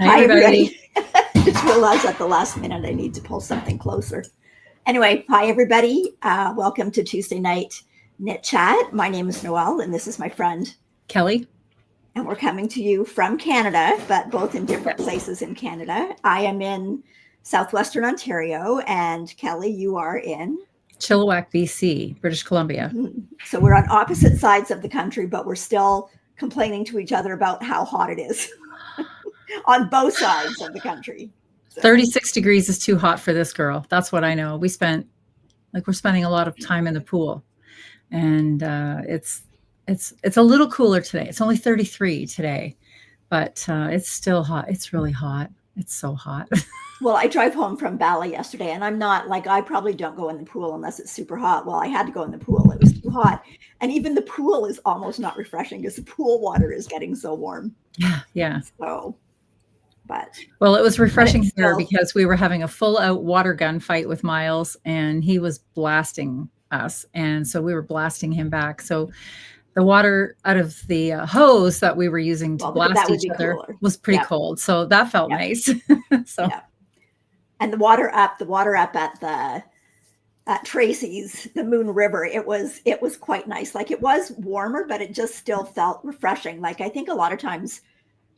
Hi, everybody. I just realized at the last minute I need to pull something closer. Anyway, hi, everybody. Welcome to Tuesday Night Knit Chat. My name is Noelle, and this is my friend Kelly. And we're coming to you from Canada, but both in different places in Canada. I am in southwestern Ontario, and Kelly, you are in Chilliwack, BC, British Columbia. So we're on opposite sides of the country, but we're still complaining to each other about how hot it is on both sides of the country. So. 36 degrees is too hot for this girl. That's what I know. We're spending a lot of time in the pool, and it's a little cooler today. It's only 33 today, but it's still hot. It's really hot. It's so hot. Well, I drove home from Bala yesterday, and I'm not like, I probably don't go in the pool unless it's super hot. Well, I had to go in the pool. It was too hot. And even the pool is almost not refreshing because the pool water is getting so warm. Yeah. So, well, it was refreshing here because we were having a full out water gun fight with Miles, and he was blasting us. And so we were blasting him back. So the water out of the hose that we were using to blast each other was pretty cold. So that felt nice. So. Yeah. And the water up at Tracy's, the Moon River, it was quite nice. Like, it was warmer, but it just still felt refreshing. Like, I think a lot of times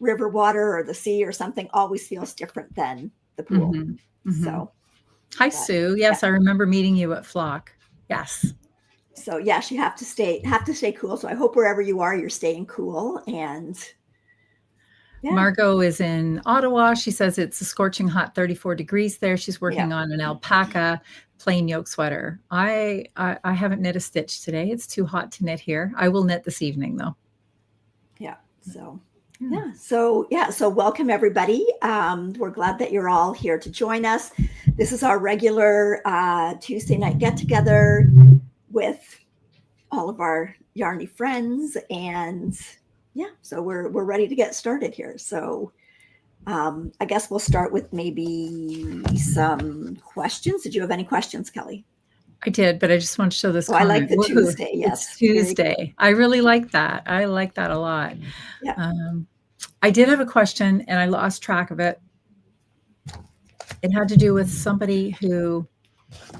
river water or the sea or something always feels different than the pool. Mm-hmm. So, hi, Sue. Yes, I remember meeting you at Flock. Yes. So yes, you have to stay cool. So I hope wherever you are, you're staying cool. And Margot is in Ottawa. She says it's a scorching hot 34 degrees there. She's working on an alpaca plain yoke sweater. I haven't knit a stitch today. It's too hot to knit here. I will knit this evening though. Yeah. So So welcome everybody. We're glad that you're all here to join us. This is our regular Tuesday night get together with all of our yarny friends, and so we're ready to get started here. So I guess we'll start with maybe some questions. Did you have any questions, Kelly? I did, but I just want to show this. I like the Tuesday. Yes, it's Tuesday. I really like that. I like that a lot. Yeah. I did have a question, and I lost track of it. It had to do with somebody who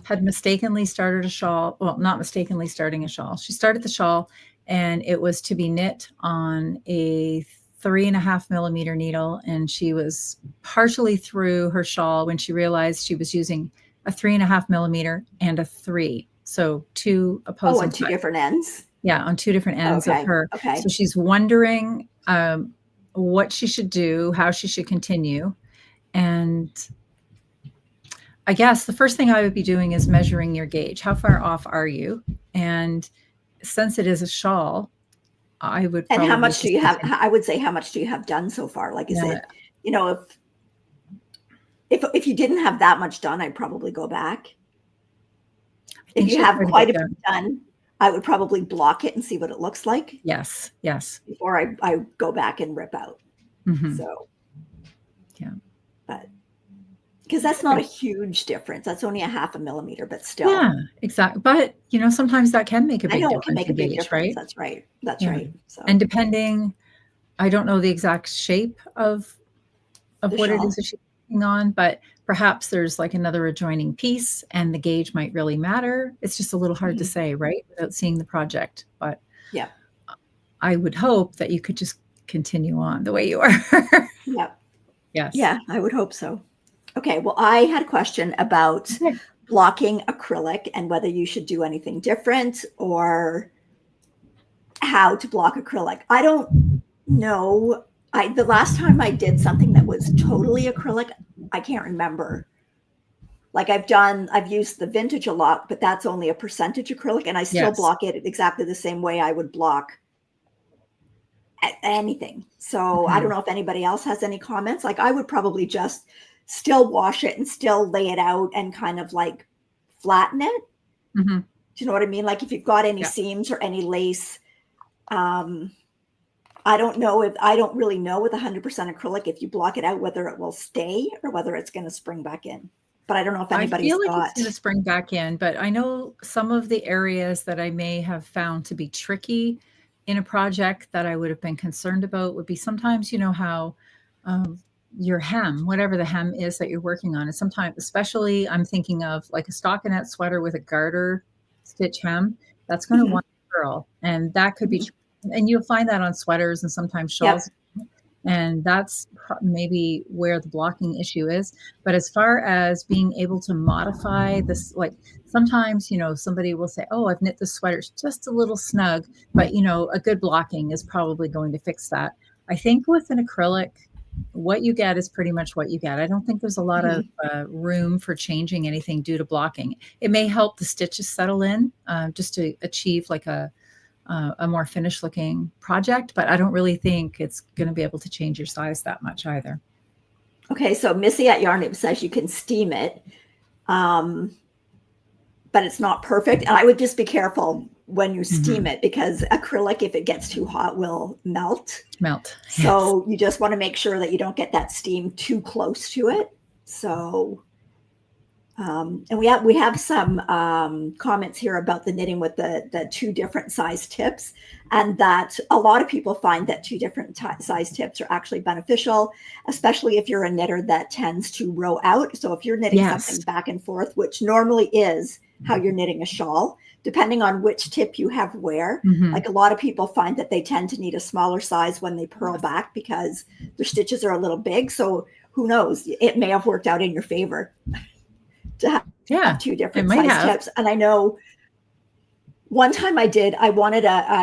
had mistakenly started a shawl. Well, not mistakenly starting a shawl. She started the shawl, and it was to be knit on a 3.5 millimeter needle, and she was partially through her shawl when she realized she was using a 3.5 millimeter and a 3. So two opposing. On two different ends. Yeah, on two different ends of her. Okay. So she's wondering what she should do, how she should continue, and I guess the first thing I would be doing is measuring your gauge. How far off are you? And since it is a shawl, I would. And how much do you have? I would say, how much do you have done so far? Like, is it, if you didn't have that much done, I'd probably go back. If you have quite a bit done, I would probably block it and see what it looks like. Yes. Before I go back and rip out. Mm-hmm. So. Yeah. But. Because that's not a huge difference. That's only a 0.5 millimeter, but still. Yeah, exactly. But, sometimes that can make a big difference. It can make a big difference, right? That's right. That's right. So. And depending, I don't know the exact shape of what it is that she's working on, but perhaps there's like another adjoining piece and the gauge might really matter. It's just a little hard to say, right? Without seeing the project. But I would hope that you could just continue on the way you are. Yep. Yes. Yeah, I would hope so. Okay, well, I had a question about blocking acrylic and whether you should do anything different or how to block acrylic. I don't know. The last time I did something that was totally acrylic, I can't remember. Like, I've used the vintage a lot, but that's only a percentage acrylic, and I still block it exactly the same way I would block anything. So I don't know if anybody else has any comments. Like, I would probably just still wash it and still lay it out and kind of like flatten it. Mm-hmm. Do you know what I mean? Like, if you've got any seams or any lace, I don't really know with 100% acrylic, if you block it out, whether it will stay or whether it's going to spring back in. But I don't know if anybody's I feel like it's going to spring back in, but I know some of the areas that I may have found to be tricky in a project that I would have been concerned about would be sometimes, how your hem, whatever the hem is that you're working on. And sometimes, especially I'm thinking of like a stockinette sweater with a garter stitch hem, that's going to want a curl. And that could be, and you'll find that on sweaters and sometimes shawls. And that's maybe where the blocking issue is. But as far as being able to modify this, like sometimes, you know, somebody will say, oh, I've knit the sweater's just a little snug, but you know, a good blocking is probably going to fix that. I think with an acrylic, what you get is pretty much what you get. I don't think there's a lot of room for changing anything due to blocking. It may help the stitches settle in just to achieve like a more finished looking project, but I don't really think it's going to be able to change your size that much either. Okay, so Missy at Yarn says you can steam it, but it's not perfect. And I would just be careful when you steam it, because acrylic, if it gets too hot, will melt. So you just want to make sure that you don't get that steam too close to it. So and we have some comments here about the knitting with the 2 different size tips, and that a lot of people find that 2 different size tips are actually beneficial, especially if you're a knitter that tends to row out. So if you're knitting something back and forth, which normally is how you're knitting a shawl, depending on which tip you have where, like a lot of people find that they tend to need a smaller size when they purl back because their stitches are a little big. So who knows, it may have worked out in your favor to have 2 different size tips. And I know one time I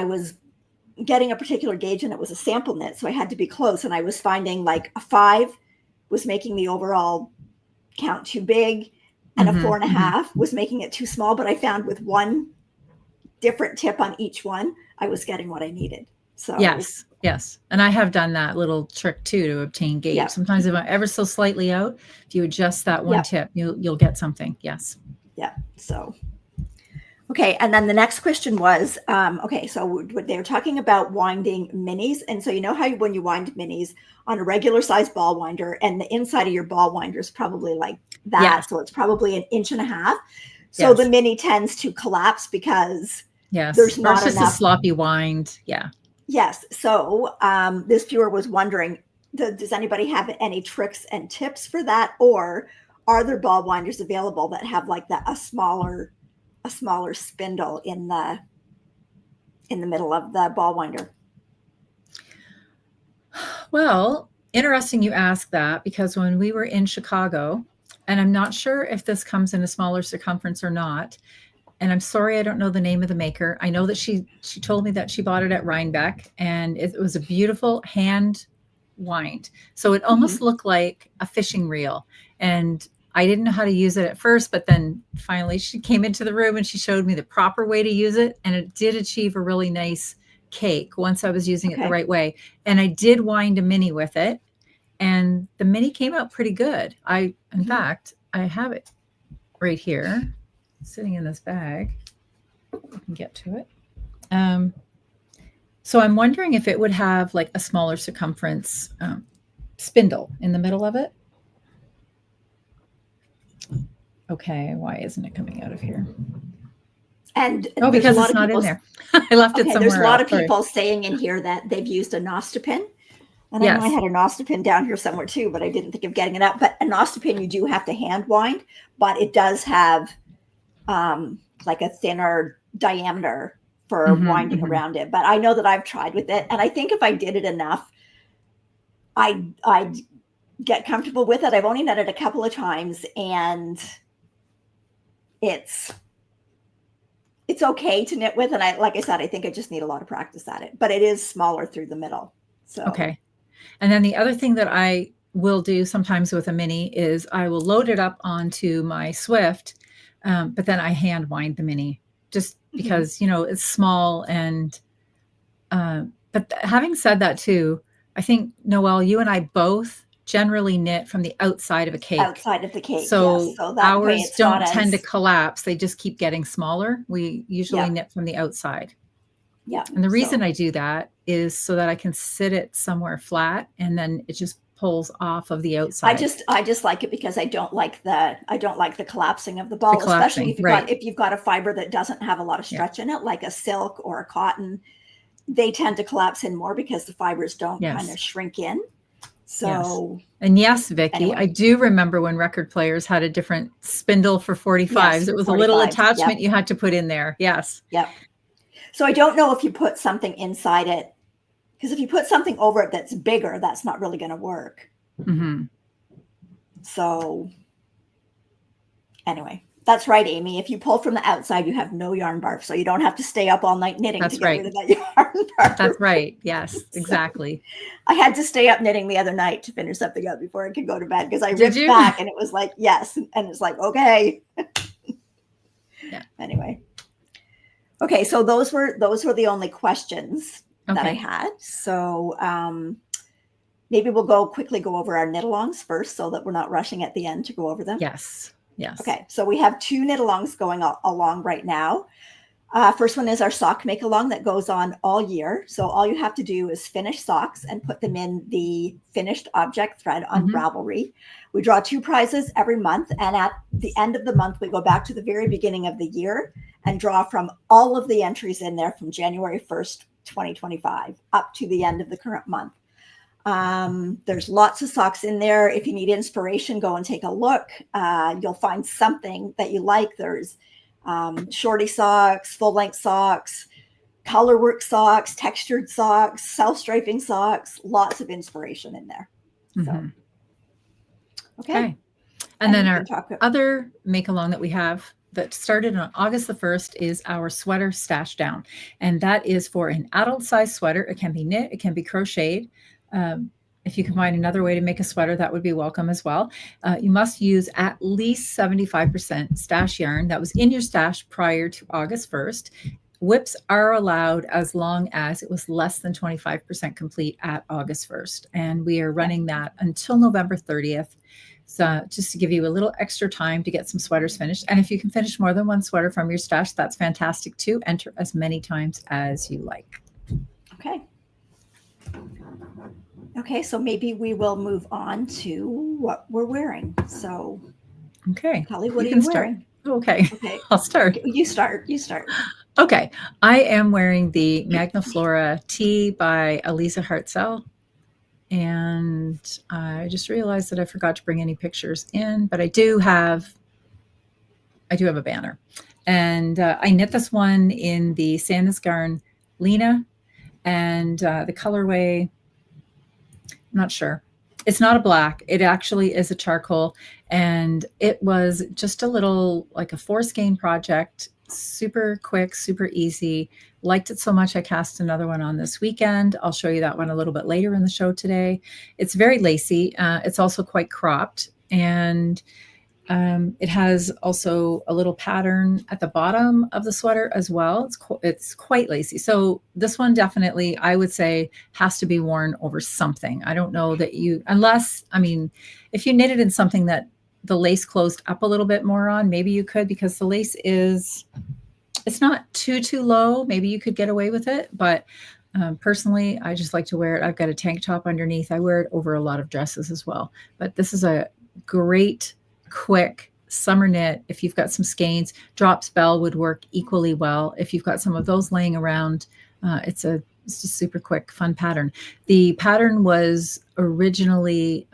was getting a particular gauge and it was a sample knit. So I had to be close, and I was finding like a 5 was making the overall count too big, and a 4.5 was making it too small. But I found with one different tip on each one, I was getting what I needed. So yes. And I have done that little trick too to obtain gauge. Sometimes if I'm ever so slightly out, if you adjust that one tip, you'll get something. Yes. Yeah. So, okay. And then the next question was, okay, so they were talking about winding minis. And so you know how when you wind minis on a regular size ball winder, and the inside of your ball winder is probably like that. So it's probably 1.5 inches. So the mini tends to collapse because there's not enough. A sloppy wind. Yes. So this viewer was wondering, does anybody have any tricks and tips for that? Or are there ball winders available that have like a smaller spindle in the middle of the ball winder? Well, interesting you ask that, because when we were in Chicago, and I'm not sure if this comes in a smaller circumference or not, and I'm sorry, I don't know the name of the maker. I know that she told me that she bought it at Rhinebeck, and it was a beautiful hand wind. So it almost looked like a fishing reel. And I didn't know how to use it at first, but then finally she came into the room and she showed me the proper way to use it. And it did achieve a really nice cake once I was using it the right way. And I did wind a mini with it, and the mini came out pretty good. In fact, I have it right here, sitting in this bag. I can get to it. So I'm wondering if it would have like a smaller circumference spindle in the middle of it. Okay, why isn't it coming out of here? And because it's not in there. I left it somewhere. There's a lot of people saying in here that they've used a Nostipin. And I know I had a Nostipin down here somewhere too, but I didn't think of getting it out. But a Nostipin, you do have to hand wind, but it does have like a thinner diameter for winding around it. But I know that I've tried with it, and I think if I did it enough, I'd get comfortable with it. I've only knit it a couple of times, and it's okay to knit with. And like I said, I think I just need a lot of practice at it, but it is smaller through the middle. So okay. And then the other thing that I will do sometimes with a mini is I will load it up onto my Swift, but then I hand wind the mini just because, it's small. And, but having said that too, I think, Noelle, you and I both generally knit from the outside of a cake. Outside of the cake. So ours don't tend to collapse. They just keep getting smaller. We usually knit from the outside. Yeah. And the reason I do that is so that I can sit it somewhere flat, and then it just pulls off of the outside. I just like it because I don't like the collapsing of the ball, especially if you've got a fiber that doesn't have a lot of stretch in it, like a silk or a cotton. They tend to collapse in more because the fibers don't kind of shrink in. So, and yes, Vicki, anyway. I do remember when record players had a different spindle for 45s. Yes, it was 45s. A little attachment you had to put in there. Yes. Yep. So I don't know if you put something inside it, because if you put something over it that's bigger, that's not really going to work. Mm-hmm. So anyway, that's right, Amy. If you pull from the outside, you have no yarn barf. So you don't have to stay up all night knitting to get rid of that yarn barf. That's right. Yes, exactly. So I had to stay up knitting the other night to finish something up before I could go to bed, because I ripped back and it was like, yes. And it's like, okay. Yeah. Anyway. Okay. So those were the only questions that I had. So maybe we'll quickly go over our knit-alongs first, so that we're not rushing at the end to go over them. Yes. Yes. Okay. So we have 2 knit-alongs going along right now. First one is our sock make-along that goes on all year. So all you have to do is finish socks and put them in the finished object thread on Ravelry. We draw 2 prizes every month. And at the end of the month, we go back to the very beginning of the year and draw from all of the entries in there from January 1st, 2025 up to the end of the current month. There's lots of socks in there. If you need inspiration, go and take a look. You'll find something that you like. There's shorty socks, full-length socks, color work socks, textured socks, self-striping socks, lots of inspiration in there. So, okay. And then our other make-along that we have that started on August the 1st is our sweater stash down. And that is for an adult size sweater. It can be knit, it can be crocheted. If you can find another way to make a sweater, that would be welcome as well. You must use at least 75% stash yarn that was in your stash prior to August 1st. Whips are allowed as long as it was less than 25% complete at August 1st. And we are running that until November 30th. So just to give you a little extra time to get some sweaters finished. And if you can finish more than one sweater from your stash, that's fantastic too. Enter as many times as you like. Okay. Okay, so maybe we will move on to what we're wearing. So, okay, Kelly, what are you wearing? Okay, I'll start. You start. Okay, I am wearing the Magna Flora tee by Elisa Hartzell. And I just realized that I forgot to bring any pictures in, but I do have a banner. And I knit this one in the Sandis garn Lena, and the colorway, I'm not sure. It's not a black. It actually is a charcoal. And it was just a little, like a 4-skein project. Super quick, super easy. Liked it so much, I cast another one on this weekend. I'll show you that one a little bit later in the show today. It's very lacy. It's also quite cropped. And it has also a little pattern at the bottom of the sweater as well. It's quite lacy. So this one definitely, I would say, has to be worn over something. I don't know that if you knit it in something that the lace closed up a little bit more on, maybe you could, because the lace it's not too low. Maybe you could get away with it. But personally, I just like to wear it. I've got a tank top underneath. I wear it over a lot of dresses as well. But this is a great quick summer knit. If you've got some skeins, drop spell would work equally well. If you've got some of those laying around, it's just super quick, fun pattern. The pattern was originally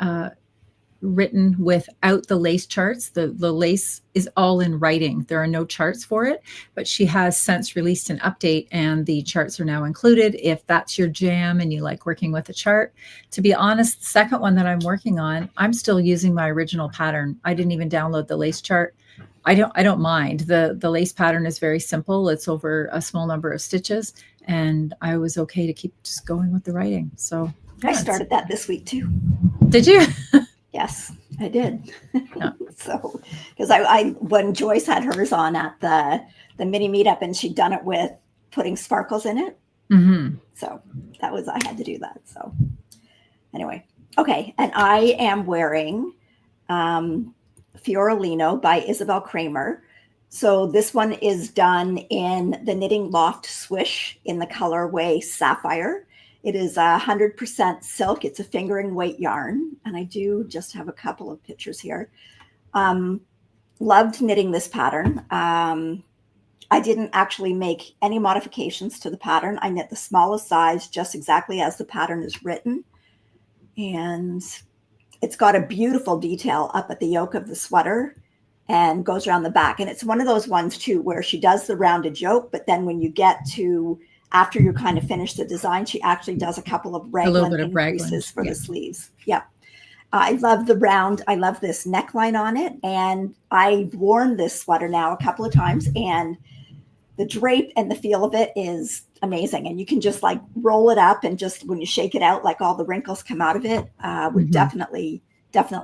written without the lace charts. The lace is all in writing. There are no charts for it, but she has since released an update and the charts are now included if that's your jam and you like working with a chart. To be honest, the second one that I'm working on, I'm still using my original pattern. I didn't even download the lace chart. I don't mind. The lace pattern is very simple. It's over a small number of stitches, and I was okay to keep just going with the writing. So yeah, I started that this week too. Did you? Yes, I did. Yeah. So, because I when Joyce had hers on at the mini meetup, and she'd done it with putting sparkles in it. Mm-hmm. So I had to do that. So anyway, okay. And I am wearing Fiorolino by Isabel Kramer. So this one is done in the Knitting Loft Swish in the colorway Sapphire. It is 100% silk. It's a fingering weight yarn. And I do just have a couple of pictures here. Loved knitting this pattern. I didn't actually make any modifications to the pattern. I knit the smallest size just exactly as the pattern is written. And it's got a beautiful detail up at the yoke of the sweater and goes around the back. And it's one of those ones too, where she does the rounded yoke, but then when you get to, after you kind of finish the design, she actually does a couple of raglan increases for the sleeves. Yeah. I love the round. I love this neckline on it. And I've worn this sweater now a couple of times, and the drape and the feel of it is amazing. And you can just like roll it up, and just when you shake it out, like all the wrinkles come out of it. Would definitely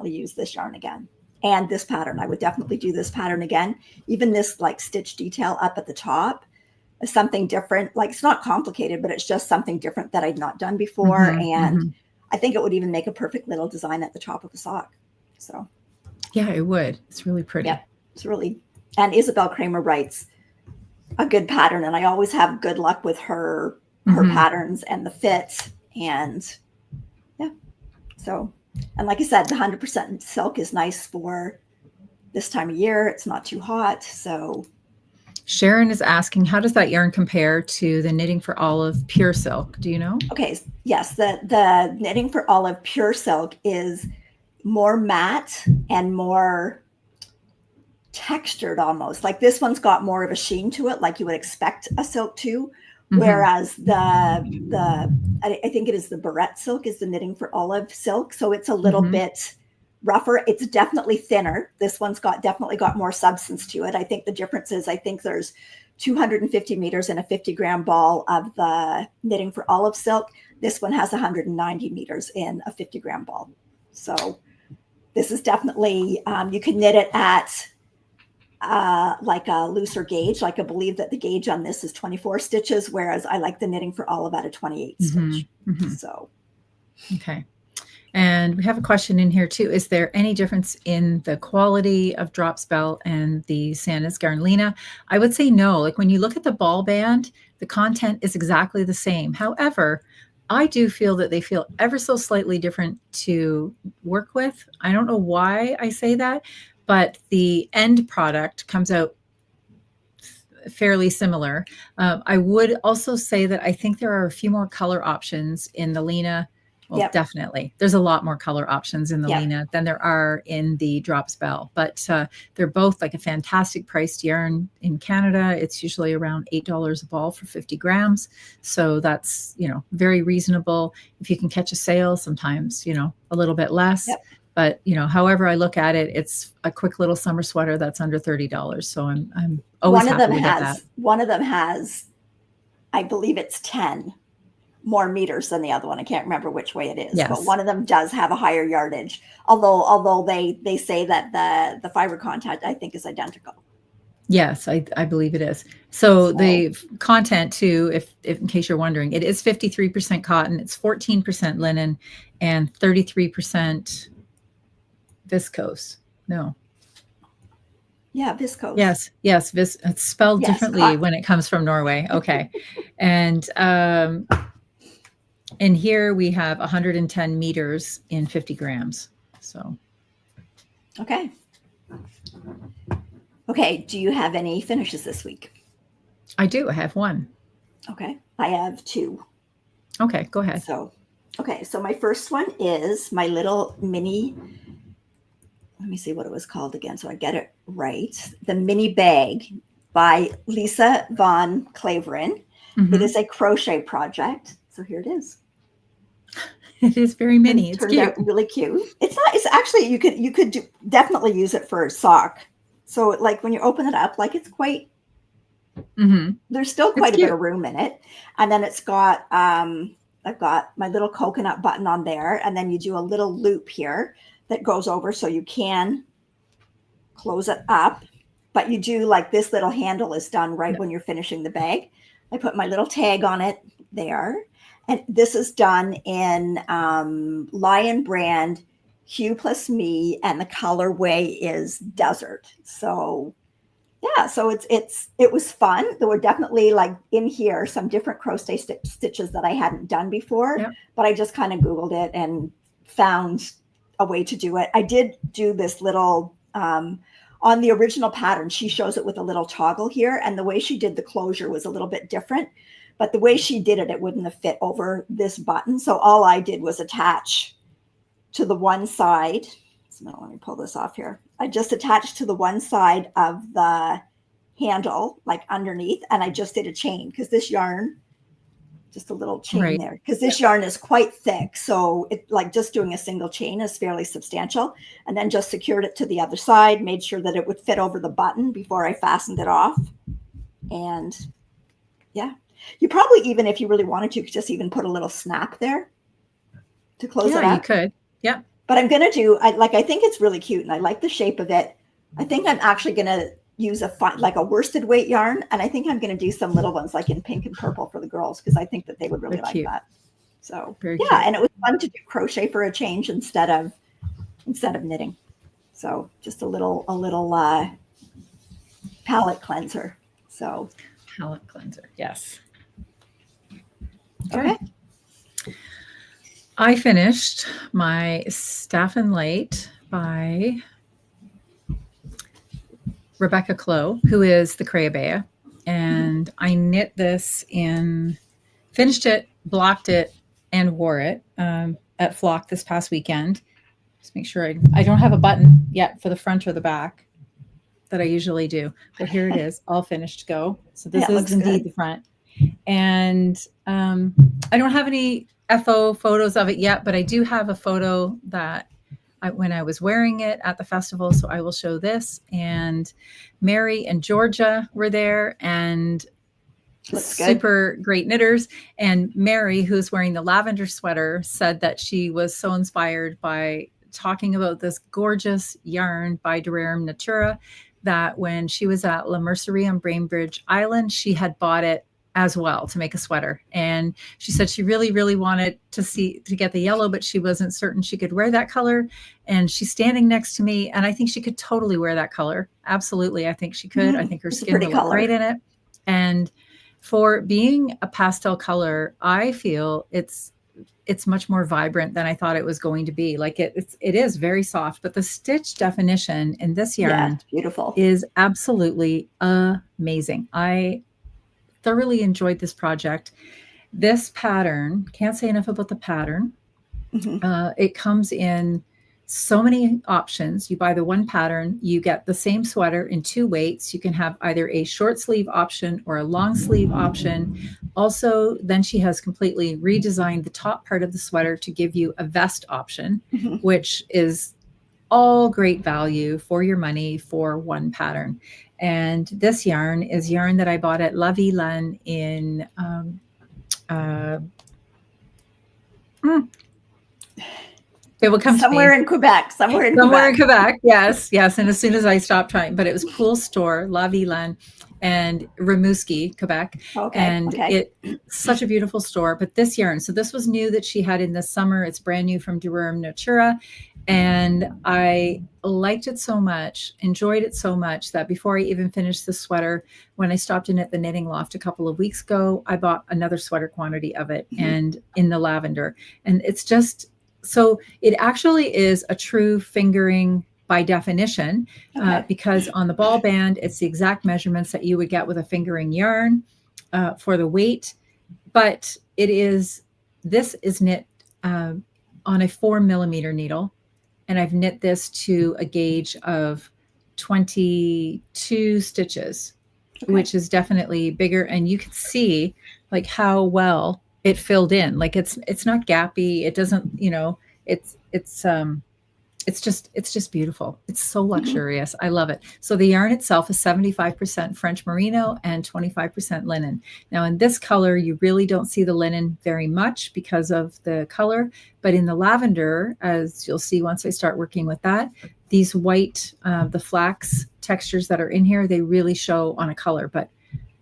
use this yarn again. And this pattern, I would definitely do this pattern again. Even this like stitch detail up at the top is something different. Like, it's not complicated, but it's just something different that I'd not done before. And I think it would even make a perfect little design at the top of a sock. So yeah, it would. It's really pretty. Yeah, it's really, and Isabel Kramer writes a good pattern, and I always have good luck with her patterns and the fit. And yeah, so, and like I said, the 100% silk is nice for this time of year. It's not too hot. So Sharon is asking, how does that yarn compare to the Knitting for Olive pure silk? Do you know? Okay, yes, the Knitting for Olive pure silk is more matte and more textured, almost. Like, this one's got more of a sheen to it, like you would expect a silk to. Whereas I think it is the barrette silk is the Knitting for Olive silk. So it's a little bit rougher. It's definitely thinner. This one's definitely got more substance to it. I think the difference is, I think there's 250 meters in a 50-gram ball of the Knitting for Olive silk. This one has 190 meters in a 50-gram ball. So this is definitely, you can knit it at like a looser gauge. Like, I believe that the gauge on this is 24 stitches, whereas I like the Knitting for Olive at a 28 stitch. So, okay. And we have a question in here too. Is there any difference in the quality of drop spell and the Sandis Garina? I would say no. Like, when you look at the ball band, the content is exactly the same. However, I do feel that they feel ever so slightly different to work with. I don't know why I say that, but the end product comes out fairly similar. I would also say that I think there are a few more color options in the Lena. Well, definitely. There's a lot more color options in the Lena than there are in the drop spell, but they're both like a fantastic priced yarn in Canada. It's usually around $8 a ball for 50 grams. So that's, very reasonable. If you can catch a sale, sometimes, a little bit less. But, however I look at it, it's a quick little summer sweater that's under $30. So I'm always happy to get that. One of them has, I believe it's 10 more meters than the other one. I can't remember which way it is, but one of them does have a higher yardage. Although they say that the fiber content, I think, is identical. Yes, I believe it is. So the content too, if in case you're wondering, it is 53% cotton, it's 14% linen, and 33% viscose. No. Yeah, viscose. Yes. It's spelled differently cotton when it comes from Norway. Okay. And here we have 110 meters in 50 grams. So. Okay. Do you have any finishes this week? I do. I have one. Okay. I have two. Okay, go ahead. So my first one is my little mini, let me see what it was called again so I get it right. The Mini Bag by Lisa Von Claveren. It is a crochet project. So here it is. It is very mini. It's turned out really cute. It's actually, you could definitely use it for a sock. So like when you open it up, like, it's quite, there's still quite a bit of room in it. And then it's got, I've got my little coconut button on there. And then you do a little loop here that goes over so you can close it up. But you do, like, this little handle is done right when you're finishing the bag. I put my little tag on it there. And this is done in Lion Brand Hue Plus Me, and the colorway is Desert. So yeah, so it was fun. There were definitely, like, in here some different crochet stitches that I hadn't done before, but I just kind of Googled it and found a way to do it. I did do this little on the original pattern. She shows it with a little toggle here, and the way she did the closure was a little bit different. But the way she did it, it wouldn't have fit over this button. So all I did was attach to the one side. So now let me pull this off here. I just attached to the one side of the handle, like underneath, and I just did a chain because this yarn, just a little chain there, because this yarn is quite thick. So it like just doing a single chain is fairly substantial. And then just secured it to the other side, made sure that it would fit over the button before I fastened it off. And yeah, you probably, even if you really wanted to, could just even put a little snap there to close it up. Yeah, you could. Yeah. But I'm going to do, I think it's really cute and I like the shape of it. I think I'm actually going to use like a worsted weight yarn. And I think I'm going to do some little ones like in pink and purple for the girls, because I think that they would really like that. So yeah, cute. And it was fun to do crochet for a change instead of knitting. So just a little palette cleanser. So palette cleanser. Yes. Okay. I finished my Staff and Light by Rebecca Clow, who is the Crayabea. And I knit this finished it, blocked it, and wore it at Flock this past weekend. Just make sure I don't have a button yet for the front or the back that I usually do. But here it is, all finished to go. So this is indeed the front. And I don't have any FO photos of it yet, but I do have a photo that when I was wearing it at the festival. So I will show this. And Mary and Georgia were there, and super great knitters. And Mary, who's wearing the lavender sweater, said that she was so inspired by talking about this gorgeous yarn by Durarum Natura that when she was at La Mercerie on Bainbridge Island, she had bought it as well to make a sweater. And she said she really, really wanted to get the yellow, but she wasn't certain she could wear that color. And she's standing next to me, and I think she could totally wear that color. Absolutely. I think she could. I think her skin would look great in it. And for being a pastel color, I feel it's much more vibrant than I thought it was going to be. Like it is very soft, but the stitch definition in this yarn beautiful is absolutely amazing. I thoroughly enjoyed this project. This pattern, can't say enough about the pattern. It comes in so many options. You buy the one pattern, you get the same sweater in 2 weights. You can have either a short sleeve option or a long sleeve option. Also, then she has completely redesigned the top part of the sweater to give you a vest option, which is all great value for your money for one pattern. And this yarn is yarn that I bought at La Vilaine in it will come somewhere in Quebec. Somewhere in Quebec. Yes. And as soon as I stopped trying, but it was cool store, La Vilaine and Rimouski, Quebec. It's such a beautiful store. But this yarn, so this was new that she had in this summer. It's brand new from Durarum Natura. And I liked it so much, enjoyed it so much that before I even finished the sweater, when I stopped in at the Knitting Loft a couple of weeks ago, I bought another sweater quantity of it and in the lavender. And it's just, so it actually is a true fingering by definition, because on the ball band, it's the exact measurements that you would get with a fingering yarn for the weight. But this is knit on a 4mm needle. And I've knit this to a gauge of 22 stitches, which is definitely bigger. And you can see like how well it filled in. Like it's not gappy. It doesn't, it's just beautiful. It's so luxurious. I love it. So the yarn itself is 75% French merino and 25% linen. Now in this color, you really don't see the linen very much because of the color, but in the lavender, as you'll see once I start working with that, these white, the flax textures that are in here, they really show on a color. But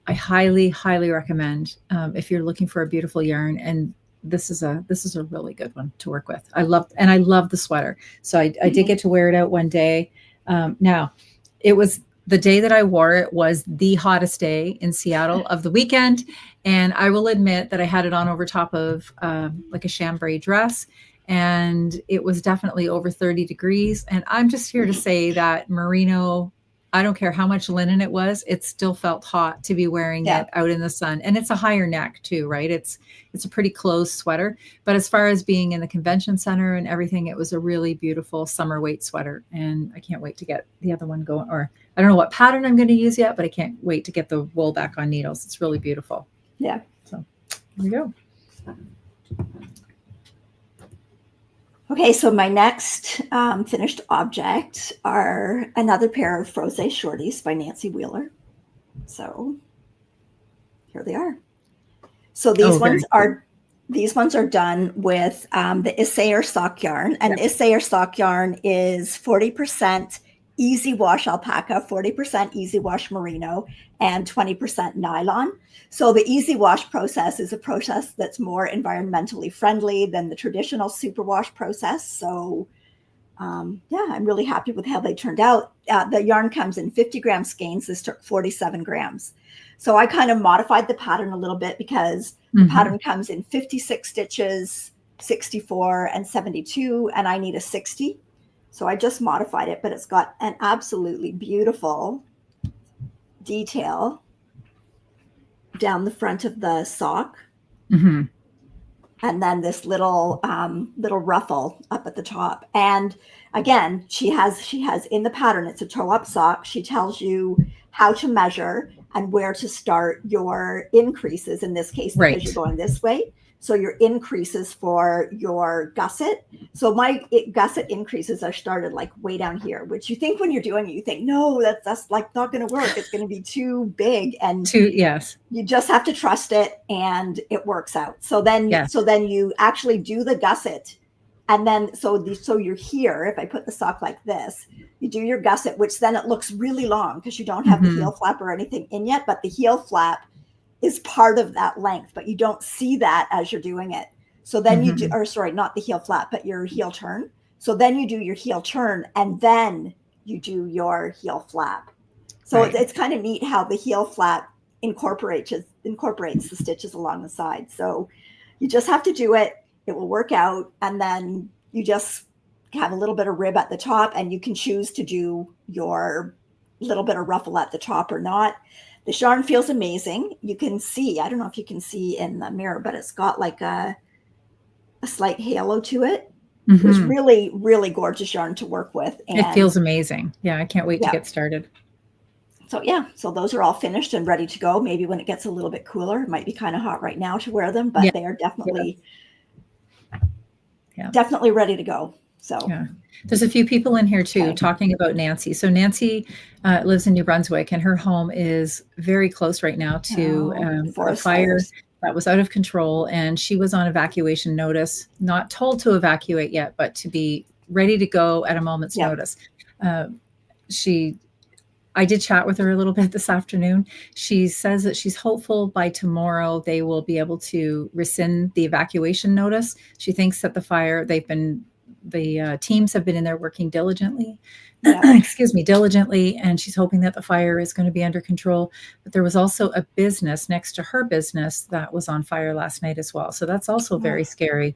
I highly, highly recommend if you're looking for a beautiful yarn, and this is a really good one to work with. I love the sweater. So I did get to wear it out one day. Now it was the day that I wore it was the hottest day in Seattle of the weekend. And I will admit that I had it on over top of like a chambray dress, and it was definitely over 30 degrees. And I'm just here to say that merino I don't care how much linen it was, it still felt hot to be wearing it out in the sun. And it's a higher neck too, right? It's a pretty closed sweater. But as far as being in the convention center and everything, it was a really beautiful summer weight sweater. And I can't wait to get the other one going. Or I don't know what pattern I'm going to use yet, but I can't wait to get the wool back on needles. It's really beautiful. Yeah. So here we go. Okay, so my next finished object are another pair of Froz Shorties by Nancy Wheeler. So here they are. So these ones are done with the Issayer sock yarn, and the Issayer sock yarn is 40% easy wash alpaca, 40% easy wash merino, and 20% nylon. So the easy wash process is a process that's more environmentally friendly than the traditional superwash process. So yeah, I'm really happy with how they turned out. The yarn comes in 50-gram skeins. This took 47 grams. So I kind of modified the pattern a little bit because the pattern comes in 56 stitches, 64 and 72, and I need a 60. So I just modified it, but it's got an absolutely beautiful detail down the front of the sock. And then this little ruffle up at the top. And again, she has in the pattern, it's a toe-up sock. She tells you how to measure and where to start your increases in this case, because you're going this way. So your increases for your gusset. So my gusset increases are started like way down here, which you think when you're doing it, you think, no, that's like not going to work. It's going to be too big. And you just have to trust it and it works out. So then, you actually do the gusset. And then, so you're here, if I put the sock like this, you do your gusset, which then it looks really long because you don't have the heel flap or anything in yet, but the heel flap is part of that length, but you don't see that as you're doing it. So then you do, or sorry, not the heel flap, but your heel turn. So then you do your heel turn and then you do your heel flap. So it's kind of neat how the heel flap incorporates the stitches along the side. So you just have to do it. It will work out. And then you just have a little bit of rib at the top and you can choose to do your little bit of ruffle at the top or not. The yarn feels amazing. You can see, I don't know if you can see in the mirror, but it's got like a slight halo to it. It's really, really gorgeous yarn to work with. And it feels amazing. Yeah, I can't wait to get started. So yeah, so those are all finished and ready to go. Maybe when it gets a little bit cooler, it might be kind of hot right now to wear them, but they are definitely, definitely ready to go. So there's a few people in here too talking about Nancy. So Nancy lives in New Brunswick and her home is very close right now to a fire that was out of control. And she was on evacuation notice, not told to evacuate yet, but to be ready to go at a moment's notice. I did chat with her a little bit this afternoon. She says that she's hopeful by tomorrow they will be able to rescind the evacuation notice. She thinks that the teams have been in there working diligently, diligently, and she's hoping that the fire is going to be under control. But there was also a business next to her business that was on fire last night as well. So that's also very scary.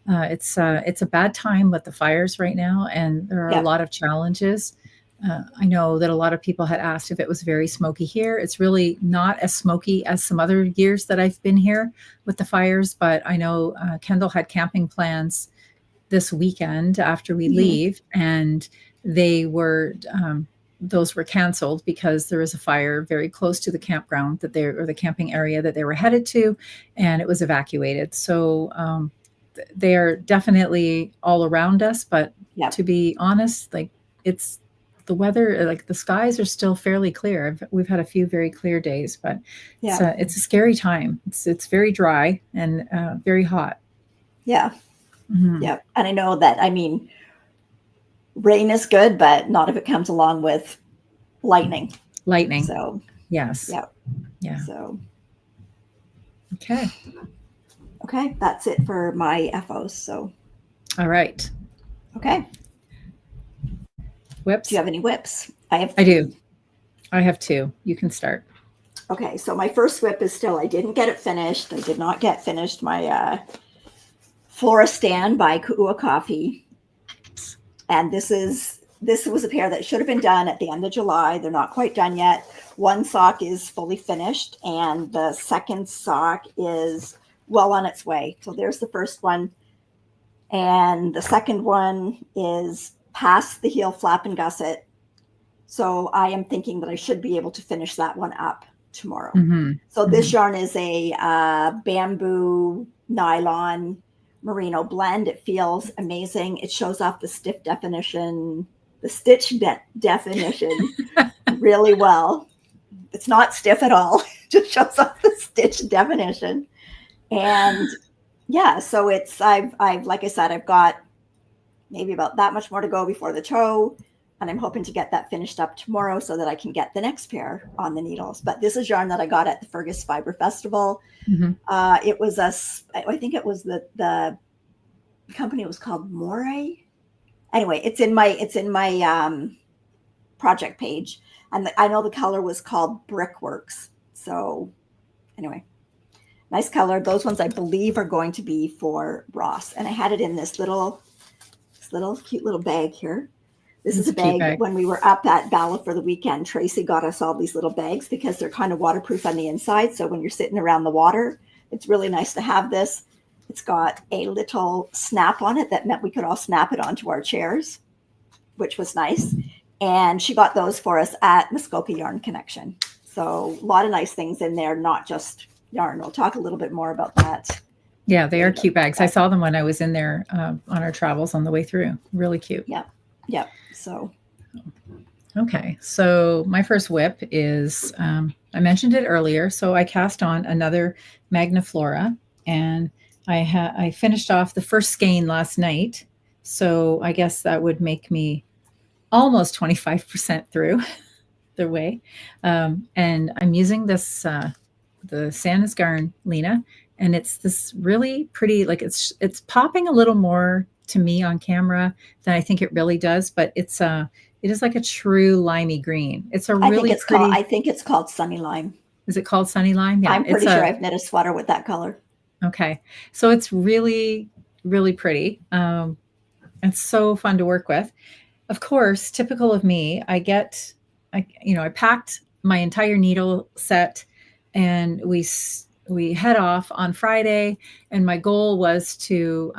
It's a bad time with the fires right now, and there are a lot of challenges. I know that a lot of people had asked if it was very smoky here. It's really not as smoky as some other years that I've been here with the fires, but I know Kendall had camping plans this weekend after we leave, and those were canceled because there was a fire very close to the campground or the camping area that they were headed to, and it was evacuated. So they are definitely all around us, but to be honest, like it's the weather, like the skies are still fairly clear. We've had a few very clear days, but it's a scary time. It's very dry and very hot. Yeah. Yeah. And I know that, I mean, rain is good, but not if it comes along with lightning. So, yes. Yeah. So, okay. That's it for my FOs. So, all right. Okay. Whips. Do you have any whips? I do. I have two. You can start. Okay. So my first whip is still, I didn't get it finished. I did not get finished my, Flora Stand by Kuua Coffee. And this is this was a pair that should have been done at the end of July. They're not quite done yet. One sock is fully finished, and the second sock is well on its way. So there's the first one. And the second one is past the heel flap and gusset. So I am thinking that I should be able to finish that one up tomorrow. So this yarn is a bamboo nylon merino blend. It feels amazing. It shows off the stitch definition really well. It's not stiff at all. It just shows off the stitch definition. And yeah, so it's, I've like I said, I've got maybe about that much more to go before the toe. And I'm hoping to get that finished up tomorrow so that I can get the next pair on the needles. But this is yarn that I got at the Fergus Fiber Festival. It was I think it was the company was called Moray. Anyway, it's in my project page. And I know the color was called Brickworks. So anyway, nice color. Those ones I believe are going to be for Ross. And I had it in this little cute little bag here. This is a bag. When we were up at Bala for the weekend, Tracy got us all these little bags because they're kind of waterproof on the inside. So when you're sitting around the water, it's really nice to have this. It's got a little snap on it that meant we could all snap it onto our chairs, which was nice. And she got those for us at Muskoka Yarn Connection. So a lot of nice things in there, not just yarn. We'll talk a little bit more about that. Yeah, they are cute bags. I saw them when I was in there on our travels on the way through. Really cute. Yep. Yep. So. Okay. So my first whip is, I mentioned it earlier. So I cast on another Magna Flora, and I finished off the first skein last night. So I guess that would make me almost 25% through the way. And I'm using this, the Sandis Garina, and it's this really pretty, like it's popping a little more to me on camera than I think it really does, but it is like a true limey green. It's a really I think it's called Sunny Lime. Is it called Sunny Lime? Yeah, I'm pretty sure I've knit a sweater with that color. Okay. So it's really, really pretty. It's so fun to work with. Of course, typical of me, I packed my entire needle set, and we head off on Friday, and my goal was to,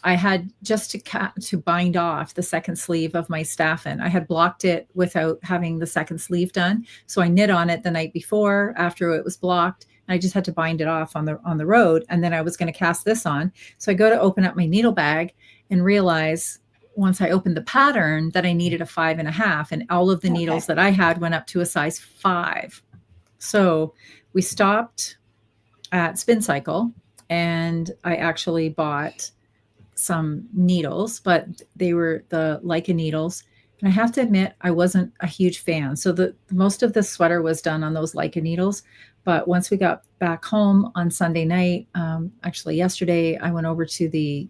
I had just to bind off the second sleeve of my staffin. I had blocked it without having the second sleeve done. So I knit on it the night before after it was blocked. And I just had to bind it off on the road. And then I was going to cast this on. So I go to open up my needle bag and realize once I opened the pattern that I needed a 5.5, and all of the needles that I had went up to a size 5. So we stopped at Spin Cycle, and I actually bought some needles, but they were the Leica needles. And I have to admit, I wasn't a huge fan. So the most of the sweater was done on those Leica needles. But once we got back home on Sunday night, actually yesterday, I went over to the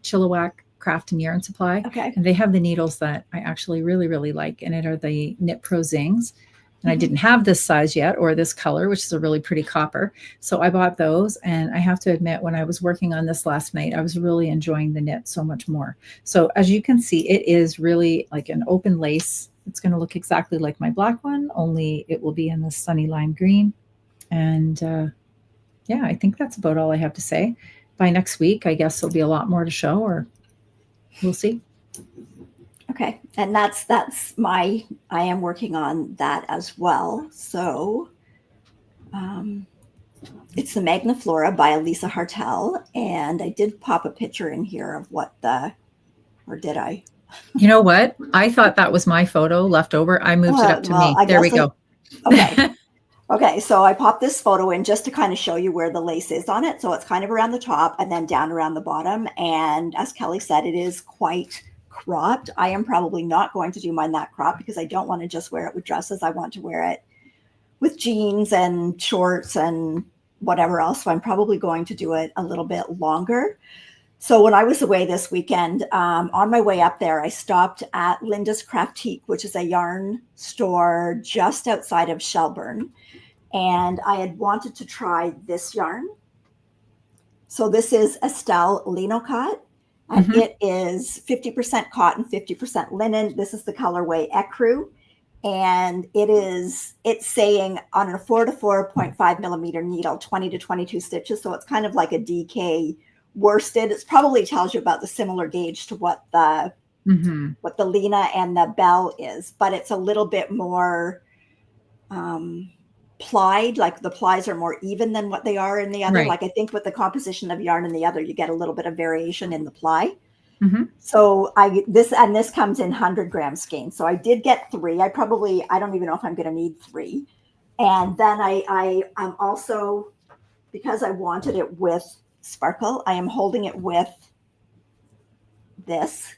Chilliwack Craft and Yarn Supply. Okay. And they have the needles that I actually really, really like. And it are the Knit Pro Zings. And I didn't have this size yet, or this color, which is a really pretty copper. So I bought those. And I have to admit, when I was working on this last night, I was really enjoying the knit so much more. So as you can see, it is really like an open lace. It's going to look exactly like my black one, only it will be in the Sunny Lime Green. And yeah, I think that's about all I have to say. By next week, I guess there'll be a lot more to show, or we'll see. Okay. And I am working on that as well. So it's the Magna Flora by Elisa Hartel. And I did pop a picture in here of or did I? You know what? I thought that was my photo left over. I moved it up to me. There we go. Okay. Okay. So I popped this photo in just to kind of show you where the lace is on it. So it's kind of around the top and then down around the bottom. And as Kelly said, it is quite cropped. I am probably not going to do mine that crop because I don't want to just wear it with dresses. I want to wear it with jeans and shorts and whatever else. So I'm probably going to do it a little bit longer. So when I was away this weekend, on my way up there, I stopped at Linda's Craftique, which is a yarn store just outside of Shelburne. And I had wanted to try this yarn. So this is Estelle Lenocott. And it is 50% cotton, 50% linen. This is the colorway Ecru. And it's saying on a 4 to 4.5 millimeter needle, 20 to 22 stitches. So it's kind of like a DK worsted. It probably tells you about the similar gauge to what the Lena and the Belle is, but it's a little bit more plied. Like the plies are more even than what they are in the other. Like I think with the composition of yarn in the other, you get a little bit of variation in the ply. So this comes in 100-gram skein. So I did get 3. I don't even know if I'm going to need 3. And then I'm also, because I wanted it with sparkle, I am holding it with this.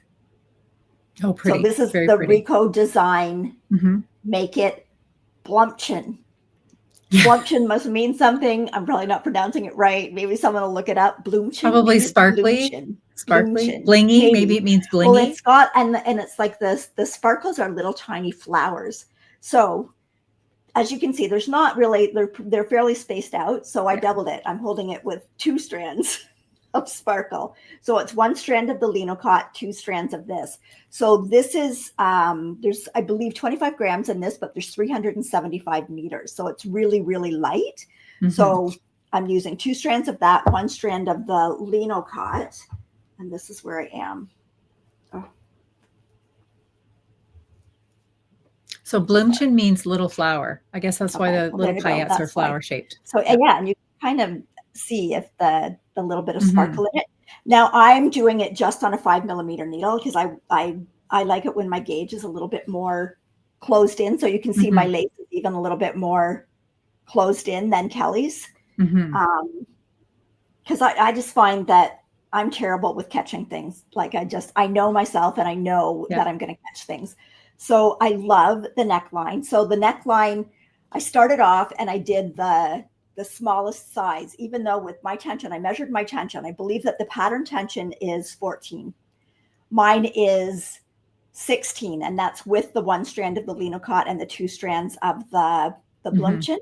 Oh, pretty. So this is Very the pretty. Rico design. Make it Bloomchin. Bloomchin must mean something. I'm probably not pronouncing it right. Maybe someone will look it up. Bloomchin. Probably sparkly. Bloomchin. Sparkly. Bloomchin. Blingy. Maybe it means blingy. Well, it's got, and it's like this, the sparkles are little tiny flowers. So as you can see, there's not really, they're fairly spaced out. So I doubled it. I'm holding it with 2 strands of sparkle. So it's 1 strand of the Lenocott, 2 strands of this. So this is, there's, I believe 25 grams in this, but there's 375 meters. So it's really, really light. So I'm using 2 strands of that, 1 strand of the Lenocott, and this is where I am. So Bloomchin means little flower. I guess that's why the little paillettes are flower shaped. So yeah, and you kind of see if the little bit of sparkle in it. Now I'm doing it just on a 5 millimeter needle because I like it when my gauge is a little bit more closed in. So you can see my lace is even a little bit more closed in than Kelly's. Because I just find that I'm terrible with catching things. Like I know myself and I know that I'm going to catch things. So I love the neckline. So the neckline, I started off and I did the smallest size, even though with my tension, I measured my tension. I believe that the pattern tension is 14. Mine is 16, and that's with the 1 strand of the Lenocott and the 2 strands of the Bloomchin.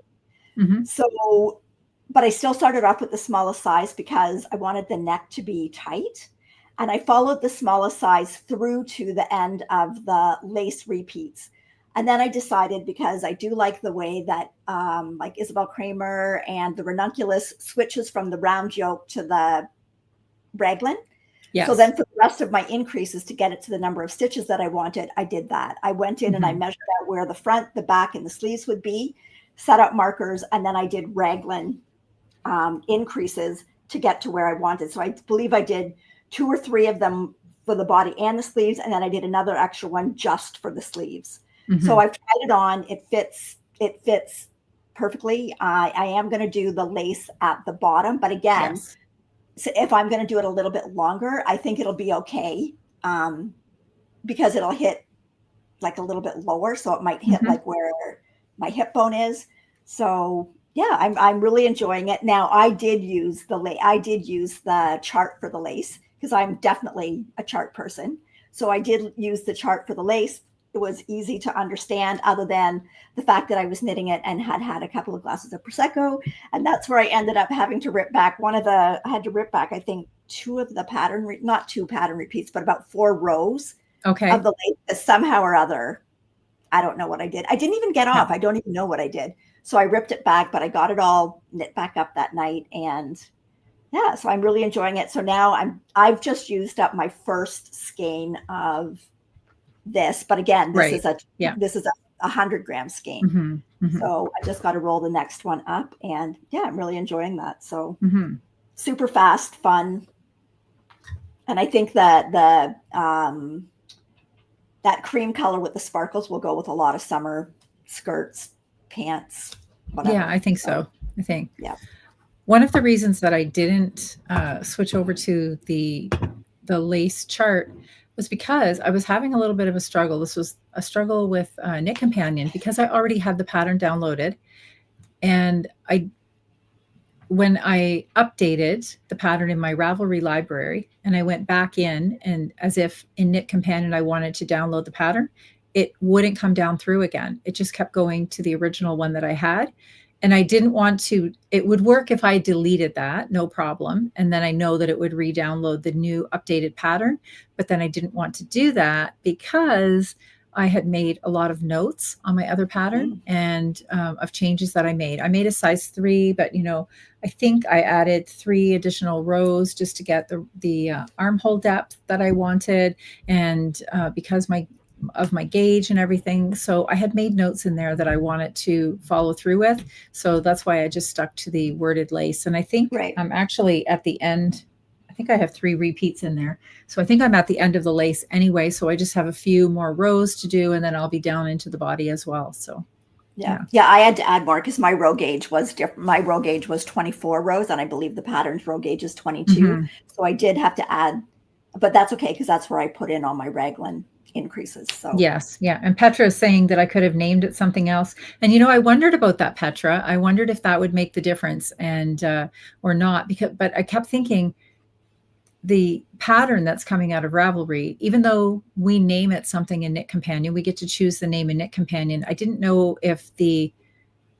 So, but I still started off with the smallest size because I wanted the neck to be tight. And I followed the smallest size through to the end of the lace repeats. And then I decided, because I do like the way that like Isabel Kramer and the ranunculus switches from the round yoke to the raglan. So then for the rest of my increases to get it to the number of stitches that I wanted, I did that. I went in and I measured out where the front, the back, and the sleeves would be, set up markers, and then I did raglan increases to get to where I wanted. So I believe I did 2 or 3 of them for the body and the sleeves, and then I did another extra one just for the sleeves. So I've tried it on. It fits perfectly. I am going to do the lace at the bottom, but again, so if I'm going to do it a little bit longer, I think it'll be okay because it'll hit like a little bit lower, so it might hit like where my hip bone is. So yeah, I'm really enjoying it. Now I did use the chart for the lace because I'm definitely a chart person. So I did use the chart for the lace. It was easy to understand, other than the fact that I was knitting it and had a couple of glasses of Prosecco. And that's where I ended up having to rip back I had to rip back, I think, 2 of the pattern, not 2 pattern repeats, but about 4 rows of the lace. Somehow or other, I don't know what I did. I didn't even get off. I don't even know what I did. So I ripped it back, but I got it all knit back up that night. And yeah, so I'm really enjoying it. So now I've just used up my first skein of this, but again, this is a 100-gram skein. So I just got to roll the next one up, and yeah, I'm really enjoying that. So super fast, fun, and I think that that cream color with the sparkles will go with a lot of summer skirts, pants, whatever. Yeah, I think so. I think one of the reasons that I didn't switch over to the lace chart was because I was having a little bit of a struggle. This was a struggle with Knit Companion because I already had the pattern downloaded. And when I updated the pattern in my Ravelry library and I went back in, and as if in Knit Companion I wanted to download the pattern, it wouldn't come down through again. It just kept going to the original one that I had. and I didn't want to, it would work if I deleted that, no problem. And then I know that it would re-download the new updated pattern. But then I didn't want to do that because I had made a lot of notes on my other pattern and of changes that I made. I made a size 3, but I think I added 3 additional rows just to get the armhole depth that I wanted. And because of my gauge and everything. So I had made notes in there that I wanted to follow through with. So that's why I just stuck to the worded lace. And I think I'm actually at the end. I think I have 3 repeats in there. So I think I'm at the end of the lace anyway. So I just have a few more rows to do, and then I'll be down into the body as well. So yeah, I had to add more because my row gauge was different. My row gauge was 24 rows, and I believe the pattern's row gauge is 22. So I did have to add, but that's okay because that's where I put in all my raglan increases. So yes, yeah. And Petra is saying that I could have named it something else. And I wondered about that, Petra. I wondered if that would make the difference and or not, but I kept thinking the pattern that's coming out of Ravelry, even though we name it something in Knit Companion, we get to choose the name in Knit Companion. I didn't know if it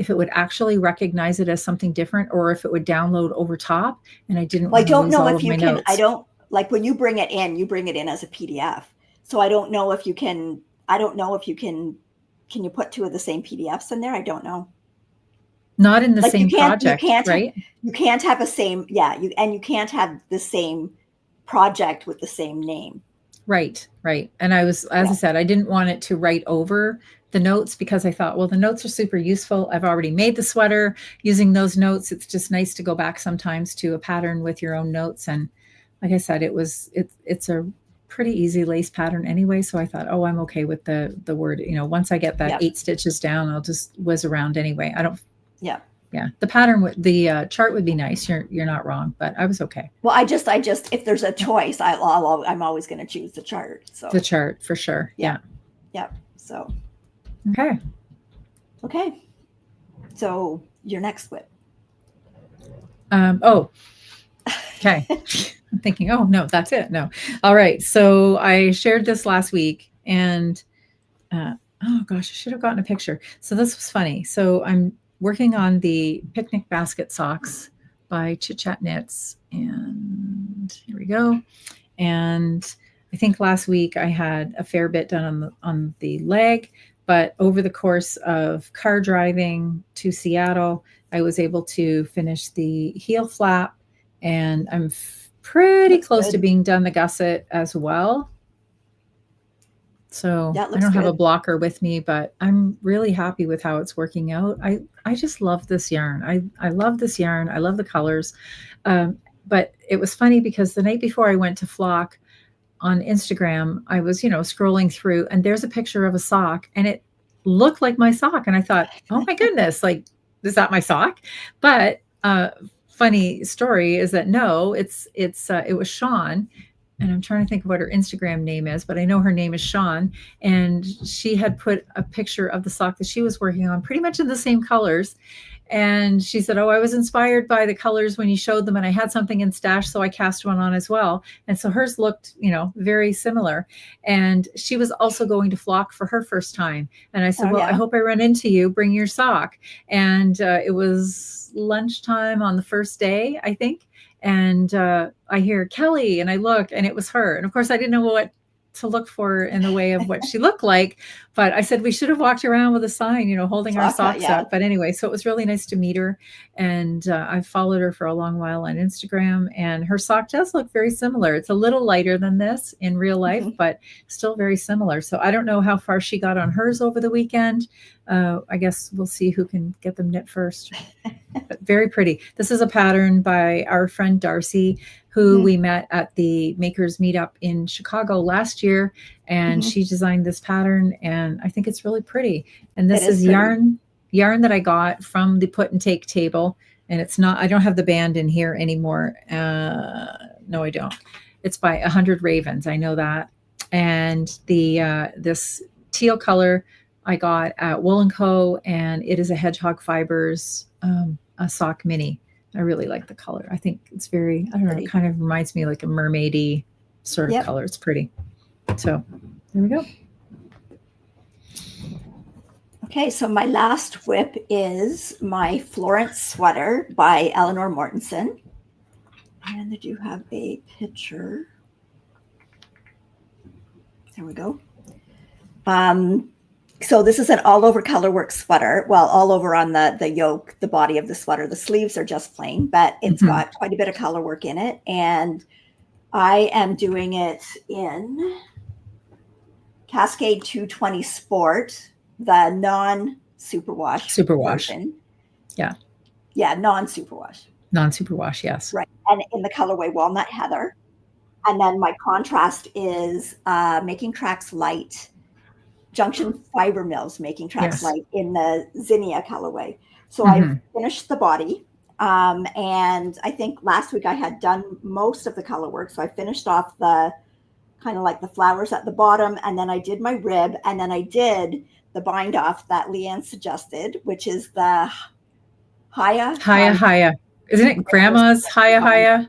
would actually recognize it as something different or if it would download over top. And I didn't. Well, I don't know if you can. Notes. I don't like when you bring it in. You bring it in as a PDF. So I don't know if you can. I don't know if you can. Can you put 2 of the same PDFs in there? I don't know. Not in the same project, right? You can't have a same. Yeah, you can't have the same project with the same name. Right. And I was, as I said, I didn't want it to write over the notes because I thought, well, the notes are super useful. I've already made the sweater using those notes. It's just nice to go back sometimes to a pattern with your own notes. And like I said, it's a pretty easy lace pattern anyway. So I thought, oh, I'm okay with the word, once I get that 8 stitches down, I'll just whiz around anyway. I don't. Yeah. The pattern, the chart would be nice. You're not wrong, but I was okay. Well, I just, if there's a choice, I'm always going to choose the chart. So the chart for sure. Yeah. So. Okay. So your next whip. Okay. I'm thinking, oh no, that's it. No. All right. So I shared this last week and, oh gosh, I should have gotten a picture. So this was funny. So I'm working on the picnic basket socks by KnitChat Knits. And here we go. And I think last week I had a fair bit done on the leg, but over the course of car driving to Seattle, I was able to finish the heel flap, and I'm pretty close to being done the gusset as well. So I don't have a blocker with me, but I'm really happy with how it's working out. I just love this yarn. I love this yarn. I love the colors. But it was funny because the night before I went to flock on Instagram, I was, scrolling through and there's a picture of a sock and it looked like my sock. And I thought, oh my goodness, like, is that my sock? But funny story is that no, it was Sean. And I'm trying to think of what her Instagram name is, but I know her name is Sean. And she had put a picture of the sock that she was working on pretty much in the same colors. And she said, oh, I was inspired by the colors when you showed them and I had something in stash, so I cast one on as well. And so hers looked, very similar. And she was also going to flock for her first time. And I said, I hope I run into you, bring your sock. And it was lunchtime on the first day, I think. And I hear Kelly and I look and it was her. And of course I didn't know what to look for in the way of what she looked like, but I said we should have walked around with a sign, holding our socks up. But anyway, so it was really nice to meet her. And I followed her for a long while on Instagram, and her sock does look very similar. It's a little lighter than this in real life, but still very similar. So I don't know how far she got on hers over the weekend. I guess we'll see who can get them knit first. But very pretty. This is a pattern by our friend Darcy, who we met at the Makers Meetup in Chicago last year. And she designed this pattern, and I think it's really pretty. And this is yarn that I got from the put and take table. And it's not, I don't have the band in here anymore. No, I don't. It's by 100 Ravens. I know that. And this teal color I got at Wool & Co. And it is a Hedgehog Fibers a sock mini. I really like the color. I think it's very, I don't know, it kind of reminds me like a mermaidy sort of color. It's pretty. So there we go. Okay, so my last whip is my Florence Sweater by Eleanor Mortensen. And I do have a picture. There we go. So this is an all over colorwork sweater. Well, all over on the yoke, the body of the sweater. The sleeves are just plain, but it's got quite a bit of colorwork in it. And I am doing it in Cascade 220 Sport, the non-superwash version. Yeah. Yeah, non-superwash. Non-superwash, yes. Right. And in the colorway Walnut Heather. And then my contrast is Making Tracks Light, Junction Fiber Mills Making Tracks Light in the Zinnia colorway. So I've finished the body. And I think last week I had done most of the color work. So I finished off the kind of like the flowers at the bottom. And then I did my rib. And then I did the bind off that Leanne suggested, which is the Haaya. Isn't it Grandma's Haaya?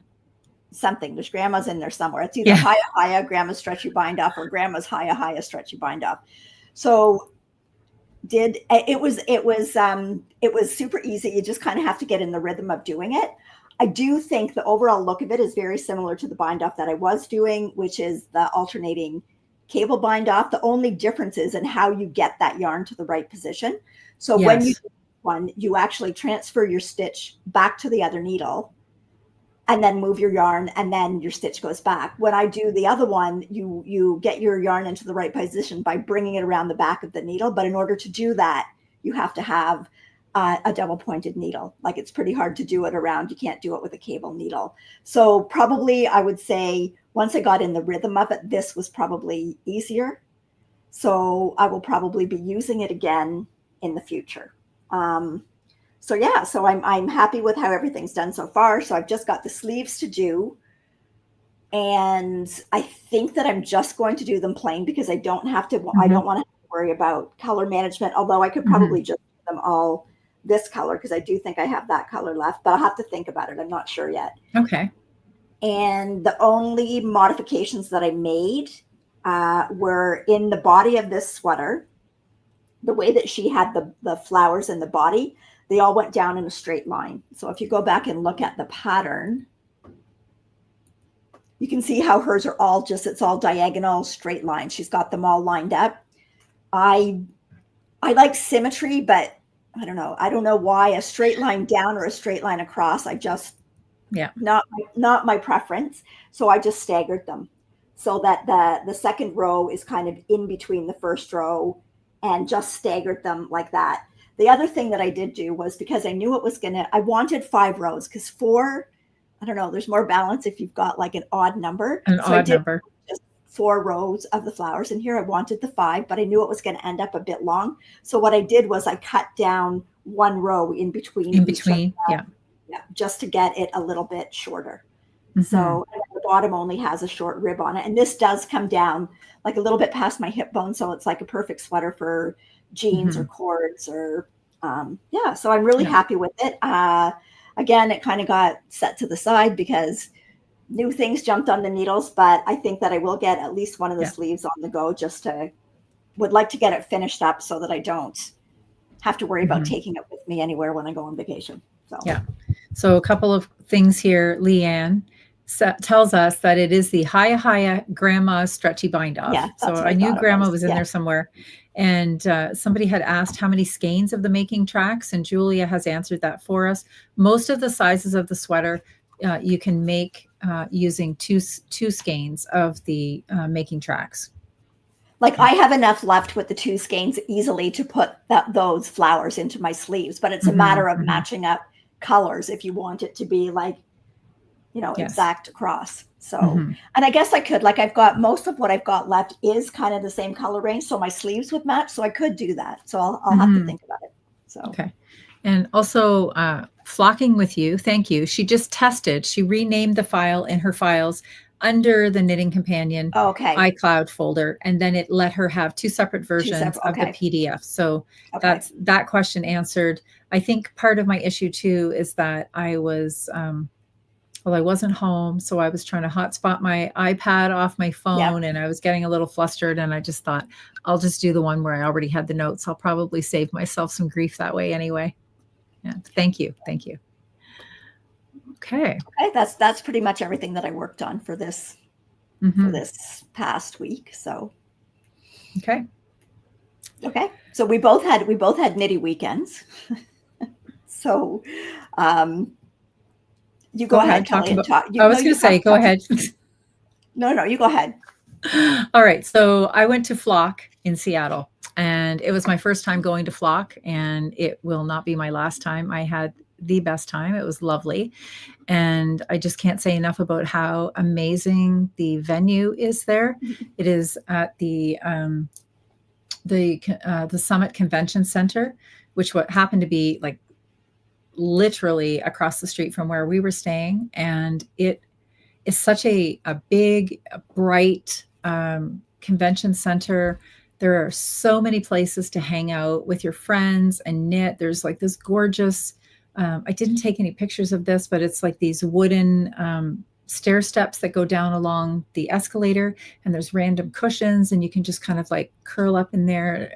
Something. There's Grandma's in there somewhere. It's either Haaya, Grandma's Stretchy Bind Off, or Grandma's Haaya Stretchy Bind Off. So it was super easy. You just kind of have to get in the rhythm of doing it. I do think the overall look of it is very similar to the bind off that I was doing, which is the alternating cable bind off. The only difference is in how you get that yarn to the right position. So when you do one, you actually transfer your stitch back to the other needle and then move your yarn, and then your stitch goes back. When I do the other one, you get your yarn into the right position by bringing it around the back of the needle. But in order to do that, you have to have a double pointed needle. Like, it's pretty hard to do it around. You can't do it with a cable needle. So probably I would say once I got in the rhythm of it, this was probably easier. So I will probably be using it again in the future. So yeah, so I'm happy with how everything's done so far. So I've just got the sleeves to do. And I think that I'm just going to do them plain because I don't have to, I don't want to worry about color management, although I could probably just do them all this color because I do think I have that color left, but I'll have to think about it. I'm not sure yet. Okay. And the only modifications that I made were in the body of this sweater. The way that she had the flowers in the body, they all went down in a straight line. So if you go back and look at the pattern, you can see how hers are all just, it's all diagonal straight lines. She's got them all lined up. I like symmetry, but I don't know. I don't know why a straight line down or a straight line across. I just, not my preference. So I just staggered them so that the second row is kind of in between the first row, and just staggered them like that. The other thing that I did do was, because I knew it was I wanted 5 rows, because 4, I don't know, there's more balance if you've got like an odd number. I did just 4 rows of the flowers. And here I wanted the 5, but I knew it was going to end up a bit long. So what I did was I cut down 1 row in between. Yeah, just to get it a little bit shorter. So the bottom only has a short rib on it. And this does come down like a little bit past my hip bone. So it's like a perfect sweater for jeans or cords or, so I'm really happy with it. Again, it kind of got set to the side because new things jumped on the needles, but I think that I will get at least one of the sleeves on the go, would like to get it finished up so that I don't have to worry about taking it with me anywhere when I go on vacation. So a couple of things here. Leanne tells us that it is the Haaya Grandma stretchy bind off. Yeah, so I knew Grandma was in there somewhere. And somebody had asked how many skeins of the making tracks, and Julia has answered that for us. Most of the sizes of the sweater you can make using two skeins of the making tracks. Like, I have enough left with the 2 skeins easily to put those flowers into my sleeves, but it's a matter of matching up colors if you want it to be like, exact across. So, and I guess I could, like, I've got most of what I've got left is kind of the same color range. So my sleeves would match. So I could do that. So I'll have to think about it. So, okay. And also flocking with you. Thank you. She just tested. She renamed the file in her files under the Knitting Companion iCloud folder. And then it let her have 2 separate versions of the PDF. So that's that question answered. I think part of my issue too is that I was, Well, I wasn't home, so I was trying to hotspot my iPad off my phone, and I was getting a little flustered, and I just thought, I'll just do the one where I already had the notes. I'll probably save myself some grief that way anyway. Yeah. Thank you. Thank you. Okay. Okay, that's pretty much everything that I worked on for this past week. So okay. So we both had knitty weekends. So you go ahead, Kelly, and talk. I was going to say, go ahead. No, you go ahead. All right. So I went to Flock in Seattle, and it was my first time going to Flock, and it will not be my last time. I had the best time. It was lovely. And I just can't say enough about how amazing the venue is there. It is at the Summit Convention Center, which what happened to be like literally across the street from where we were staying. And it is such a big, bright convention center. There are so many places to hang out with your friends and knit. There's like this gorgeous, I didn't take any pictures of this, but it's like these wooden stair steps that go down along the escalator, and there's random cushions, and you can just kind of like curl up in there,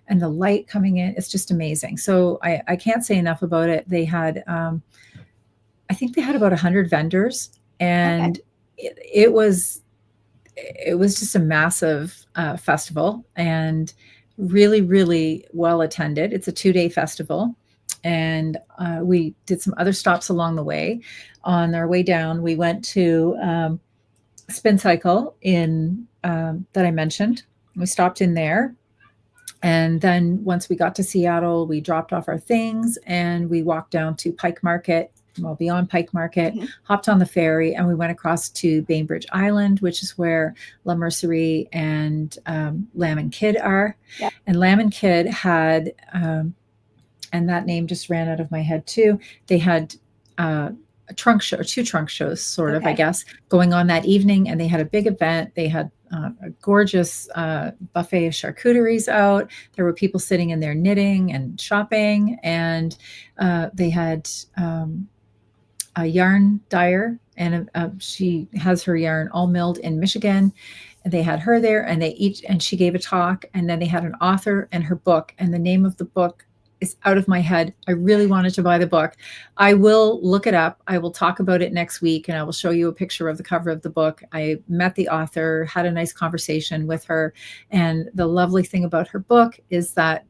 and the light coming in, it's just amazing. So I can't say enough about it. They had, I think they had about 100 vendors, and it was just a massive festival, and really, really well attended. It's a 2-day festival. And we did some other stops along the way. On our way down, we went to Spin Cycle in that I mentioned. We stopped in there. And then once we got to Seattle, we dropped off our things and we walked down to Pike Market, well, beyond Pike Market, hopped on the ferry, and we went across to Bainbridge Island, which is where La Mercerie and Lamb and Kid are. Yep. And Lamb and Kid had... and that name just ran out of my head too. They had a trunk show, or 2 trunk shows, sort of, I guess, going on that evening. And they had a big event. They had a gorgeous buffet of charcuteries out. There were people sitting in there knitting and shopping. And they had a yarn dyer, and she has her yarn all milled in Michigan. And they had her there, and she gave a talk. And then they had an author and her book. And the name of the book is out of my head. I really wanted to buy the book. I will look it up. I will talk about it next week, and I will show you a picture of the cover of the book. I met the author, had a nice conversation with her. And the lovely thing about her book is that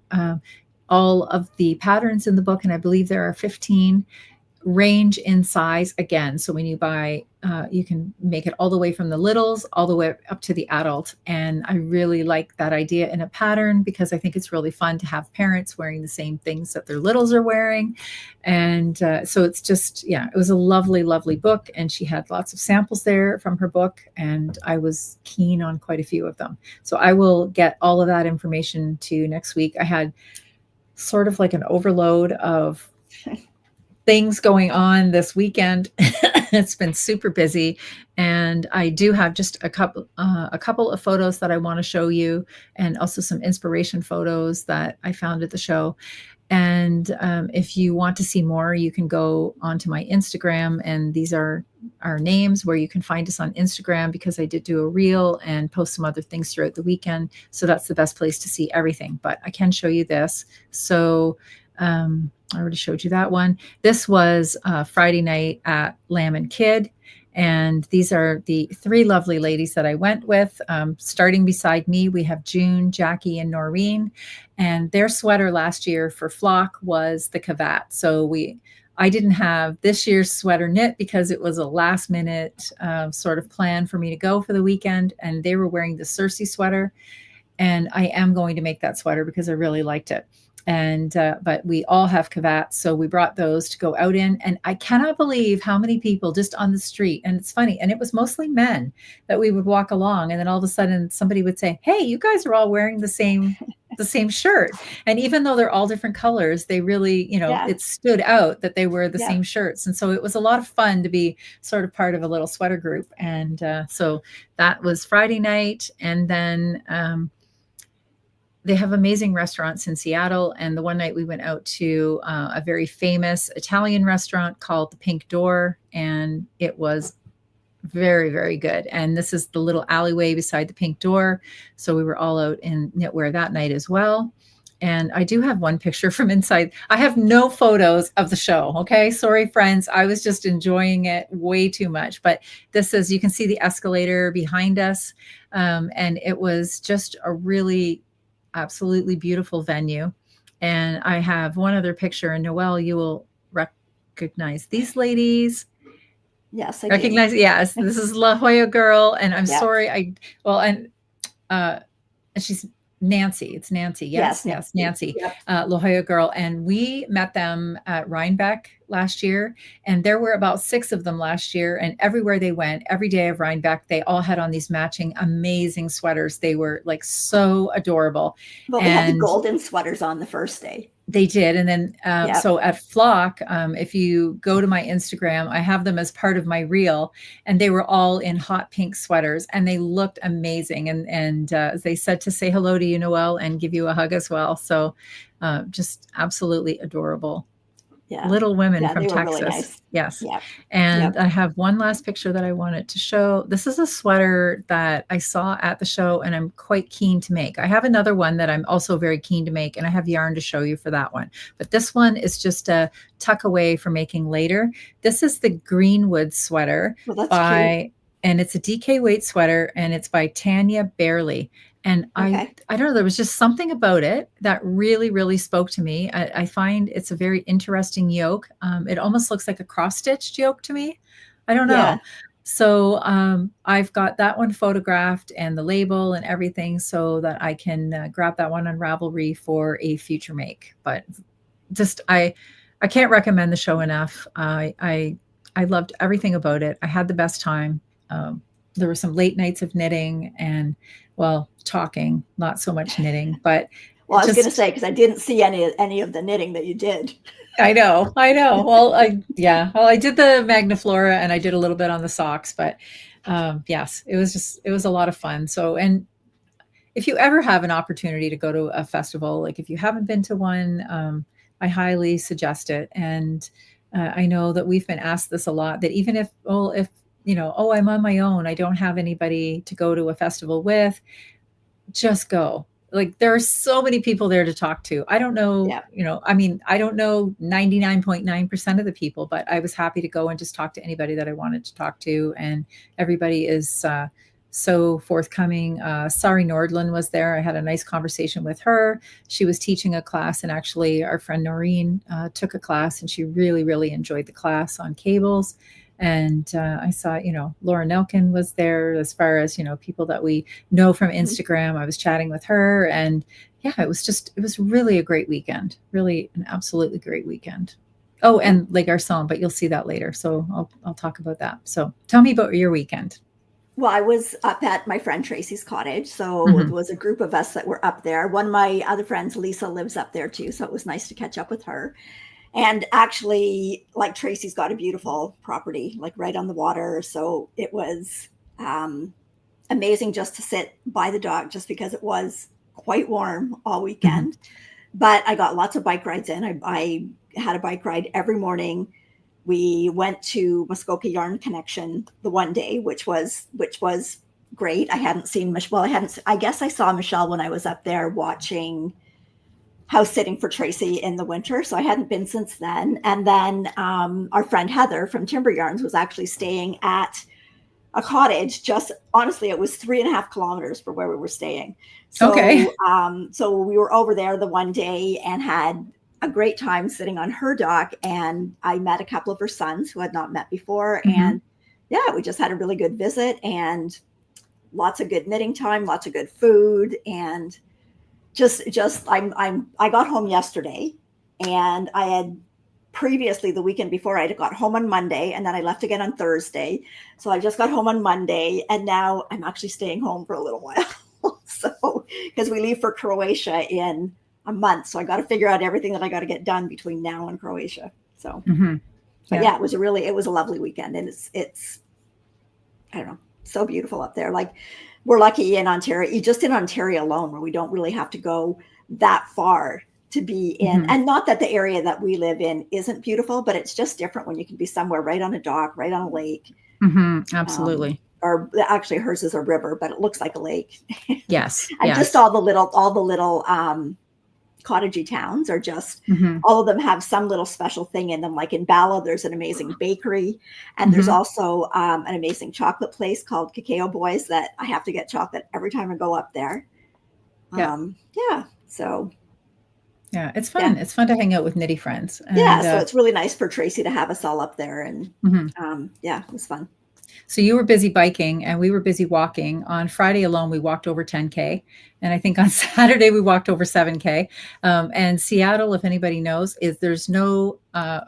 all of the patterns in the book, and I believe there are 15, range in size again. So when you buy, you can make it all the way from the littles all the way up to the adult. And I really like that idea in a pattern, because I think it's really fun to have parents wearing the same things that their littles are wearing. And so it's just, it was a lovely, lovely book. And she had lots of samples there from her book, and I was keen on quite a few of them. So I will get all of that information to you next week. I had sort of like an overload of things going on this weekend. It's been super busy, and I do have just a couple of photos that I want to show you, and also some inspiration photos that I found at the show. And if you want to see more, you can go onto my Instagram, and these are our names where you can find us on Instagram, because I did do a reel and post some other things throughout the weekend. So that's the best place to see everything, but I can show you this. So I already showed you that one. This was Friday night at Lamb and Kid. And these are the 3 lovely ladies that I went with. Starting beside me, we have June, Jackie, and Noreen. And their sweater last year for Flock was the cravat. So I didn't have this year's sweater knit because it was a last minute sort of plan for me to go for the weekend. And they were wearing the Cersei sweater. And I am going to make that sweater because I really liked it. And, but we all have cravats. So we brought those to go out in, and I cannot believe how many people just on the street. And it's funny. And it was mostly men that we would walk along. And then all of a sudden somebody would say, "Hey, you guys are all wearing the same shirt." And even though they're all different colors, they really, it stood out that they were the same shirts. And so it was a lot of fun to be sort of part of a little sweater group. And so that was Friday night. And then, they have amazing restaurants in Seattle. And the one night we went out to a very famous Italian restaurant called the Pink Door, and it was very, very good. And this is the little alleyway beside the Pink Door. So we were all out in knitwear that night as well. And I do have one picture from inside. I have no photos of the show. Okay. Sorry, friends. I was just enjoying it way too much. But this is, you can see the escalator behind us. And it was just a really absolutely beautiful venue. And I have one other picture, and Noelle, you will recognize these ladies. Yes, I recognize. do. Yes, this is La Jolla Girl, and I'm Yep. sorry. And she's Nancy. It's Nancy. Yes, Nancy. Yep. La Jolla Girl, and we met them at Rhinebeck last year, and there were about 6 of them last year. And everywhere they went, every day of Rhinebeck, they all had on these matching, amazing sweaters. They were like so adorable. Well, they had the golden sweaters on the first day. They did. And then, so at Flock, if you go to my Instagram, I have them as part of my reel, and they were all in hot pink sweaters, and they looked amazing. And they said to say hello to you, Noelle, and give you a hug as well. So just absolutely adorable. Yeah. Little women from Texas. Really nice. Yes. Yep. And I have one last picture that I wanted to show. This is a sweater that I saw at the show, and I'm quite keen to make. I have another one that I'm also very keen to make, and I have yarn to show you for that one. But this one is just a tuck away for making later. This is the Greenwood sweater cute. And it's a DK weight sweater, and it's by Tanya Barely. And I don't know, there was just something about it that really, really spoke to me. I find it's a very interesting yoke. It almost looks like a cross-stitched yoke to me. I don't know. Yeah. So I've got that one photographed and the label and everything so that I can grab that one on Ravelry for a future make. But just, I can't recommend the show enough. I loved everything about it. I had the best time. There were some late nights of knitting and, well, talking, not so much knitting, but. Well, I was going to say, because I didn't see any of the knitting that you did. I know. Well, I did the Magna Flora, and I did a little bit on the socks, but yes, it was a lot of fun. So, and if you ever have an opportunity to go to a festival, like if you haven't been to one, I highly suggest it. And I know that we've been asked this a lot, that even if I'm on my own, I don't have anybody to go to a festival with, just go. Like, there are so many people there to talk to. I don't know, I don't know 99.9% of the people, but I was happy to go and just talk to anybody that I wanted to talk to. And everybody is so forthcoming. Sari Nordlund was there. I had a nice conversation with her. She was teaching a class, and actually our friend Noreen took a class, and she really, really enjoyed the class on cables. And I saw, Laura Nelkin was there, as far as, people that we know from Instagram. I was chatting with her, and it was really a great weekend, really an absolutely great weekend. Oh, and Les Garçons, but you'll see that later. So I'll talk about that. So tell me about your weekend. Well, I was up at my friend Tracy's cottage. So it was a group of us that were up there. One of my other friends, Lisa, lives up there too. So it was nice to catch up with her. And actually, like, Tracy's got a beautiful property, like right on the water. So it was amazing just to sit by the dock, just because it was quite warm all weekend. But I got lots of bike rides in. I had a bike ride every morning. We went to Muskoka Yarn Connection the one day, which was great. I hadn't seen Michelle. I guess I saw Michelle when I was up there watching house sitting for Tracy in the winter. So I hadn't been since then. And then our friend Heather from Timber Yarns was actually staying at a cottage. Just honestly, it was 3.5 kilometers from where we were staying. So, so we were over there the one day and had a great time sitting on her dock. And I met a couple of her sons who had not met before. And we just had a really good visit and lots of good knitting time, lots of good food, and I got home yesterday, and I had previously, the weekend before, I got home on Monday, and then I left again on Thursday. So I just got home on Monday, and now I'm actually staying home for a little while. So, because we leave for Croatia in a month. So I got to figure out everything that I got to get done between now and Croatia. So, but it was a lovely weekend, and it's, I don't know, so beautiful up there. Like, we're lucky in Ontario, just in Ontario alone, where we don't really have to go that far to be in. And not that the area that we live in isn't beautiful, but it's just different when you can be somewhere right on a dock, right on a lake. Absolutely. Or actually hers is a river, but it looks like a lake. Yes. And yes. just all the little cottagey towns are just, all of them have some little special thing in them. Like in Bala, there's an amazing bakery, and there's also an amazing chocolate place called Cacao Boys that I have to get chocolate every time I go up there. So yeah, it's fun. It's fun to hang out with knitty friends. And, so it's really nice for Tracy to have us all up there, and it was fun. So you were busy biking and we were busy walking. On Friday alone, we walked over 10K. And I think on Saturday, we walked over 7K. And Seattle, if anybody knows, there's no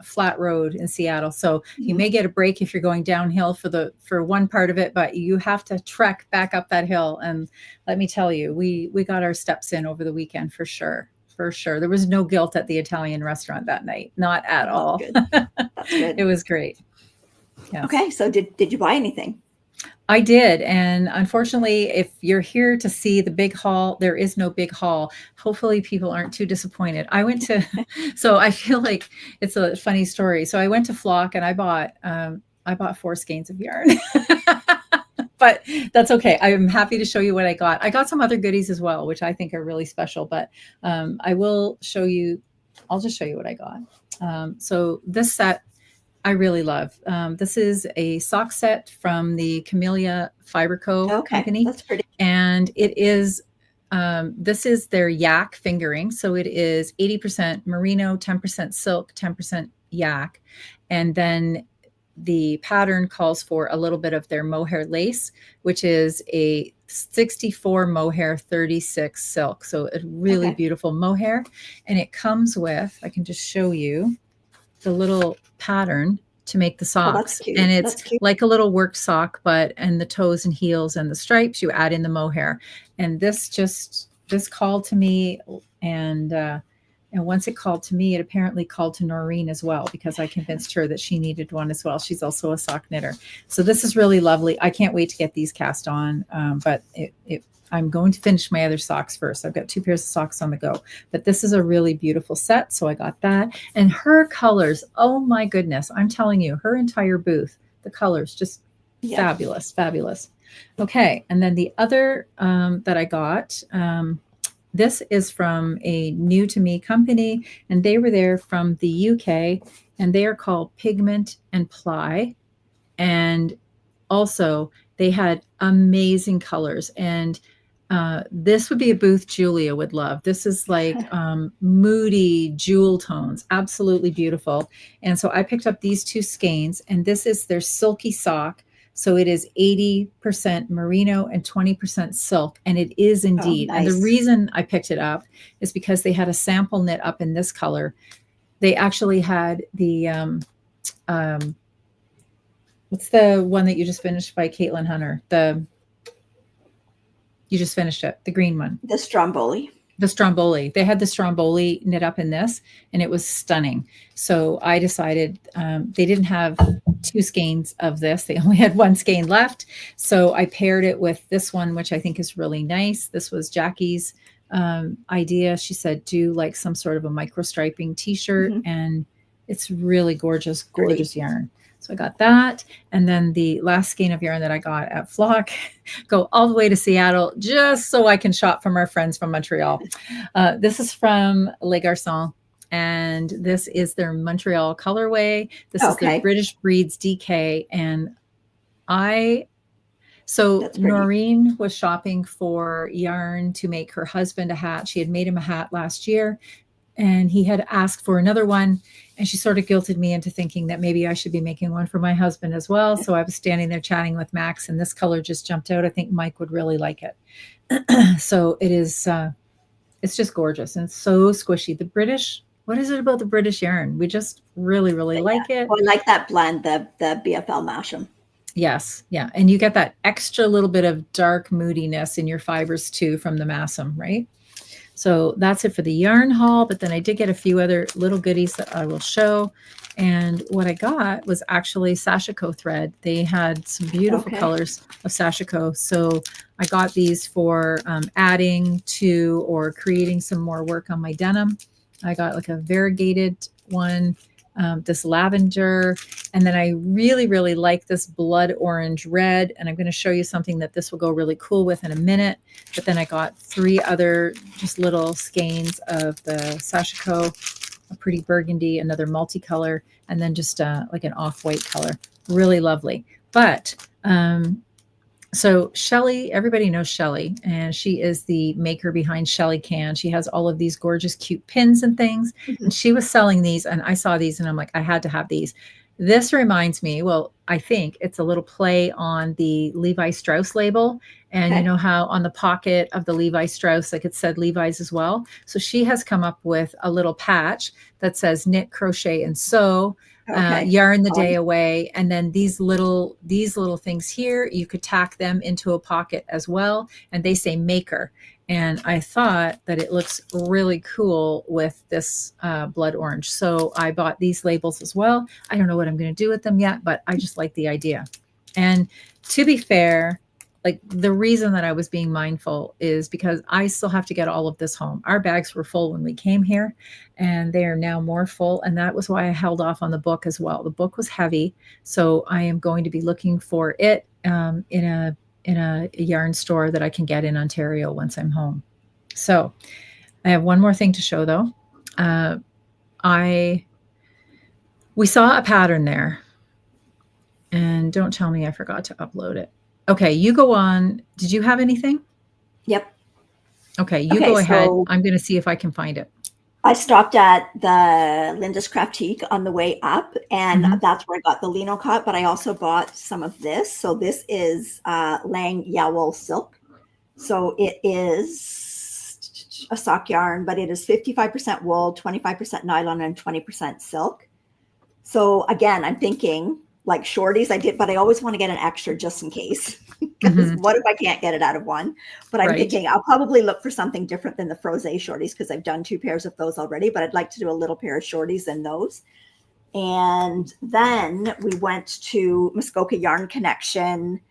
flat road in Seattle. So you may get a break if you're going downhill for one part of it, but you have to trek back up that hill. And let me tell you, we got our steps in over the weekend for sure. For sure. There was no guilt at the Italian restaurant that night. Not at all. Good. That's good. It was great. Yes. Okay. So did you buy anything? I did. And unfortunately, if you're here to see the big haul, there is no big haul. Hopefully people aren't too disappointed. I went to, so I feel like it's a funny story. So I went to Flock and I bought 4 skeins of yarn, but that's okay. I'm happy to show you what I got. I got some other goodies as well, which I think are really special, but I will show you, I'll just show you what I got. So this set, I really love. This is a sock set from the Camellia Fiber Co. company. That's pretty. And it is, this is their yak fingering. So it is 80% merino, 10% silk, 10% yak. And then the pattern calls for a little bit of their mohair lace, which is a 64 mohair, 36 silk. So a really beautiful mohair. And it comes with, I can just show you the little pattern to make the socks. And it's like a little worked sock, but and the toes and heels and the stripes, you add in the mohair. And this called to me, and once it called to me, it apparently called to Noreen as well, because I convinced her that she needed one as well. She's also a sock knitter. So this is really lovely. I can't wait to get these cast on, but I'm going to finish my other socks first. I've got 2 pairs of socks on the go, but this is a really beautiful set. So I got that. And her colors, oh my goodness, I'm telling you, her entire booth, the colors, just fabulous, fabulous. Okay. And then the other that I got, this is from a new to me company, and they were there from the UK, and they are called Pigment and Ply. And also they had amazing colors, and this would be a booth Julia would love. This is like moody jewel tones, absolutely beautiful. And so I picked up these 2 skeins, and this is their silky sock. So it is 80% merino and 20% silk. And it is indeed. And the reason I picked it up is because they had a sample knit up in this color. They actually had the, what's the one that you just finished by Caitlin Hunter? You just finished it, the green one. The Stromboli. The Stromboli. They had the Stromboli knit up in this, and it was stunning. So I decided they didn't have 2 skeins of this. They only had 1 skein left. So I paired it with this one, which I think is really nice. This was Jackie's idea. She said, do like some sort of a micro striping t-shirt, and it's really gorgeous, gorgeous yarn. So I got that. And then the last skein of yarn that I got at Flock, go all the way to Seattle just so I can shop from our friends from Montreal. This is from Les Garçons, and this is their Montreal colorway. This is their British Breeds DK. And Noreen was shopping for yarn to make her husband a hat. She had made him a hat last year, and he had asked for another one. And she sort of guilted me into thinking that maybe I should be making one for my husband as well. So I was standing there chatting with Max, and this color just jumped out. I think Mike would really like it. So it is, it's just gorgeous and so squishy. The British, what is it about the British yarn? We just really, really like it. Well, I like that blend, the BFL Masham. Yes. Yeah. And you get that extra little bit of dark moodiness in your fibers too from the Massam, right? So that's it for the yarn haul. But then I did get a few other little goodies that I will show. And what I got was actually sashiko thread. They had some beautiful colors of sashiko. So I got these for adding to or creating some more work on my denim. I got like a variegated one, this lavender. And then I really, really like this blood orange red. And I'm going to show you something that this will go really cool with in a minute. But then I got 3 other just little skeins of the sashiko, a pretty burgundy, another multicolor, and then just like an off-white color. Really lovely. But so Shelly, everybody knows Shelly, and she is the maker behind Shelly Can. She has all of these gorgeous, cute pins and things. And she was selling these, and I saw these, and I'm like, I had to have these. This reminds me, well, I think it's a little play on the Levi Strauss label. And you know how on the pocket of the Levi Strauss, like it said Levi's as well. So she has come up with a little patch that says knit, crochet, and sew, yarn the day away. And then these little things here, you could tack them into a pocket as well. And they say maker. And I thought that it looks really cool with this blood orange. So I bought these labels as well. I don't know what I'm going to do with them yet, but I just like the idea. And to be fair, like the reason that I was being mindful is because I still have to get all of this home. Our bags were full when we came here, and they are now more full. And that was why I held off on the book as well. The book was heavy. So I am going to be looking for it in a yarn store that I can get in Ontario once I'm home. So I have one more thing to show though. We saw a pattern there, and don't tell me I forgot to upload it. Okay, you go on. Did you have anything? Yep. Okay, you go ahead. I'm going to see if I can find it. I stopped at the Linda's Craftique on the way up, and that's where I got the Lenocott, but I also bought some of this. So this is Lang Yowel silk. So it is a sock yarn, but it is 55% wool, 25% nylon, and 20% silk. So again, I'm thinking like shorties I did, but I always want to get an extra just in case. Because what if I can't get it out of one? But I'm thinking I'll probably look for something different than the Froz Shorties because I've done 2 pairs of those already, but I'd like to do a little pair of shorties in those. And then we went to Muskoka Yarn Connection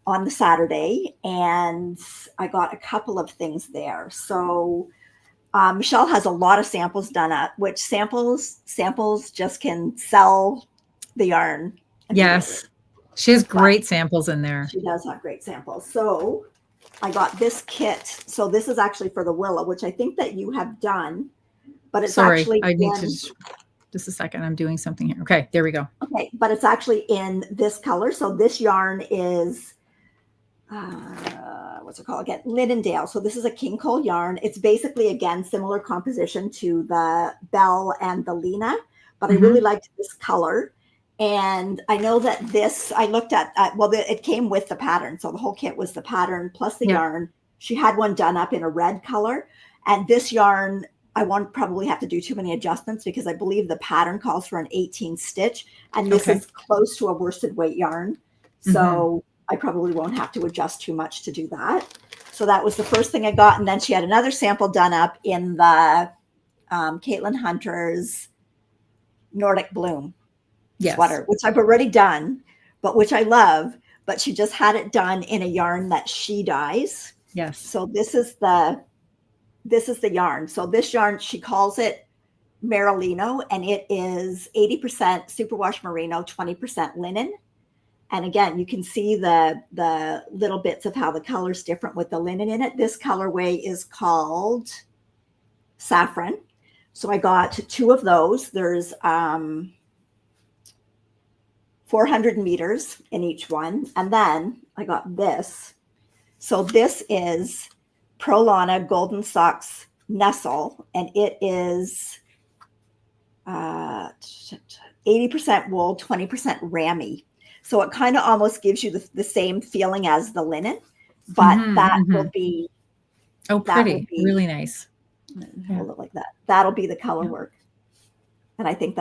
on the Saturday, and I got a couple of things there. So Michelle has a lot of samples done up, which samples just can sell the yarn. Yes. She has great samples in there. She does have great samples. So I got this kit. So this is actually for the Willow, which I think that you have done, but it's actually I need to just a second. I'm doing something here. Okay, there we go. Okay, but it's actually in this color. So this yarn is what's it called again? Linnendale. So this is a King Cole yarn. It's basically again similar composition to the Belle and the Lena, but I really liked this color. And I know that this, I looked at, it came with the pattern. So the whole kit was the pattern plus the yarn. She had one done up in a red color. And this yarn, I won't probably have to do too many adjustments because I believe the pattern calls for an 18 stitch. And this is close to a worsted weight yarn. So I probably won't have to adjust too much to do that. So that was the first thing I got. And then she had another sample done up in the Caitlin Hunter's Nordic Bloom. Sweater, which I've already done, but which I love, but she just had it done in a yarn that she dyes. Yes. So this is the yarn. So this yarn, she calls it Merino, and it is 80% superwash merino, 20% linen. And again, you can see the little bits of how the color's different with the linen in it. This colorway is called Saffron. So I got 2 of those. There's 400 meters in each one. And then I got this. So this is Prolana Golden Socks Nestle, and it is 80% wool, 20% rammy. So it kind of almost gives you the same feeling as the linen, but that will be pretty, really nice. Hold it like that. That'll be the color work. And I think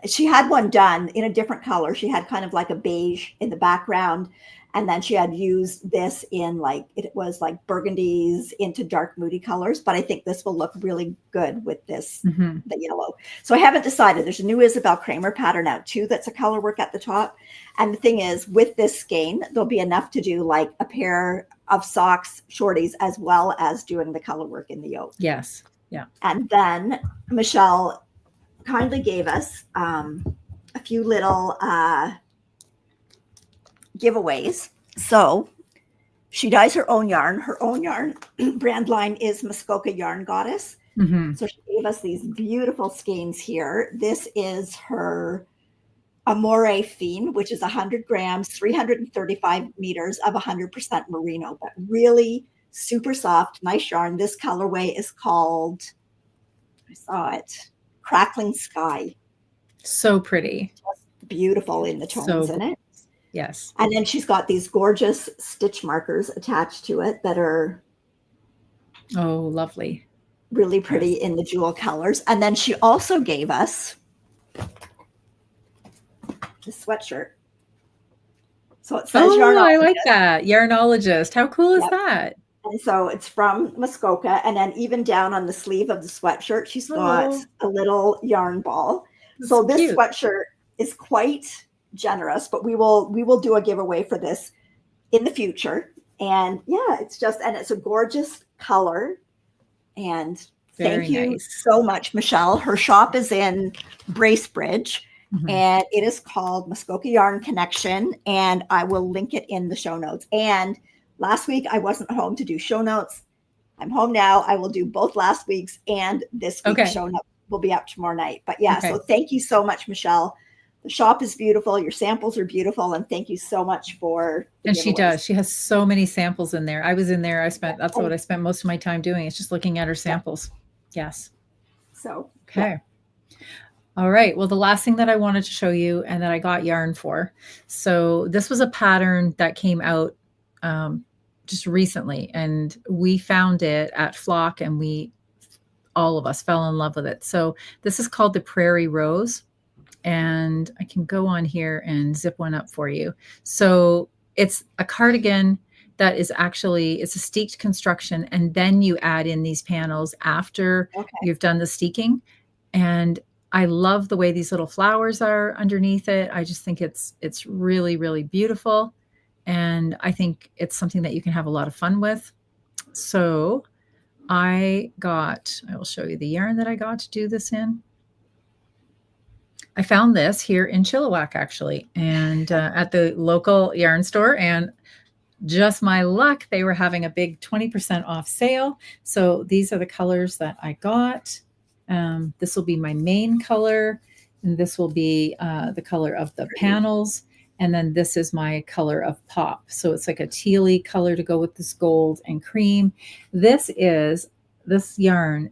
she had one done in a different color. She had kind of like a beige in the background, And then she had used this in like, it was like burgundies into dark moody colors, but I think this will look really good with this, the yellow. So I haven't decided. There's a new Isabel Kramer pattern out too that's a color work at the top. And the thing is, with this skein, there'll be enough to do like a pair of socks, shorties, as well as doing the color work in the yoke. Yes. Yeah. And then Michelle kindly gave us a few little giveaways. So she dyes her own yarn. Her own yarn brand line is Muskoka Yarn Goddess. So she gave us these beautiful skeins here. This is her Amore Fiend, which is 100 grams, 335 meters of 100% merino, but really super soft, nice yarn. This colorway is called, I saw it, Crackling Sky. So pretty. Just beautiful in the tones in it. Yes. And then she's got these gorgeous stitch markers attached to it that are lovely. Really pretty in the jewel colors. And then she also gave us the sweatshirt. So it says Yarnologist. I like that. Yarnologist. How cool is that? And so it's from Muskoka. And then even down on the sleeve of the sweatshirt, she's got a little yarn ball. That's so this sweatshirt is quite generous, but we will do a giveaway for this in the future. And yeah, it's a gorgeous color. And thank you so much, Michelle. Her shop is in Bracebridge. And it is called Muskoka Yarn Connection, and I will link it in the show notes. And last week I wasn't home to do show notes. I'm home now. I will do both last week's and this week's show notes. Will be up tomorrow night. But yeah, so thank you so much, Michelle. The shop is beautiful. Your samples are beautiful, and thank you so much for. And she does. She has so many samples in there. I was in there. That's what I spent most of my time doing. It's just looking at her samples. Yes. So All right. Well, the last thing that I wanted to show you and that I got yarn for. So this was a pattern that came out just recently, and we found it at Flock, and all of us fell in love with it. So this is called the Prairie Rose, and I can go on here and zip one up for you. So it's a cardigan that is actually, it's a steeked construction, and then you add in these panels after you've done the steeking. And I love the way these little flowers are underneath it. I just think it's really, really beautiful. And I think it's something that you can have a lot of fun with. So I will show you the yarn that I got to do this in. I found this here in Chilliwack, actually, and at the local yarn store. And just my luck, they were having a big 20% off sale. So these are the colors that I got. This will be my main color, and this will be the color of the panels. And then this is my color of pop. So it's like a tealy color to go with this gold and cream. This yarn,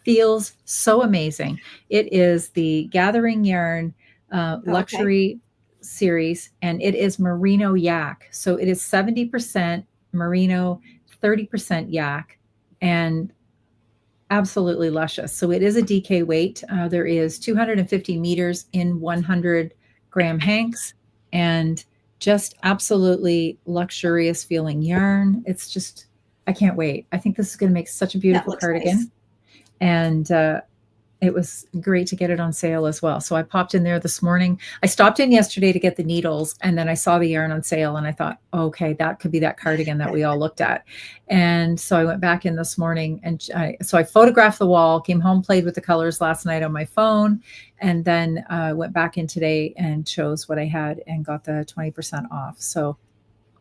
feels so amazing. It is the Gathering Yarn Luxury series, and it is merino yak. So it is 70% merino, 30% yak, and absolutely luscious. So it is a DK weight. There is 250 meters in 100 gram hanks, and just absolutely luxurious feeling yarn. It's just, I can't wait. I think this is going to make such a beautiful cardigan. Nice. And it was great to get it on sale as well. So I popped in there this morning. I stopped in yesterday to get the needles, and then I saw the yarn on sale, and I thought, okay, that could be that cardigan that we all looked at. And so I went back in this morning, and so I photographed the wall, came home, played with the colors last night on my phone, and then went back in today and chose what I had and got the 20% off. So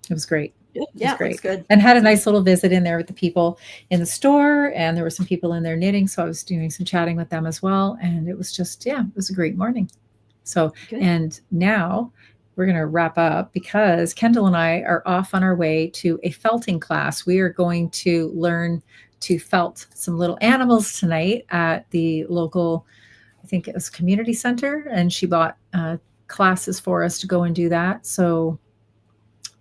it was great. Yeah, great. Good. And had a nice little visit in there with the people in the store, and there were some people in there knitting, so I was doing some chatting with them as well, and it was just, it was a great morning. So good. And now we're going to wrap up because Kendall and I are off on our way to a felting class. We are going to learn to felt some little animals tonight at the local, I think it was community center, and she bought classes for us to go and do that. So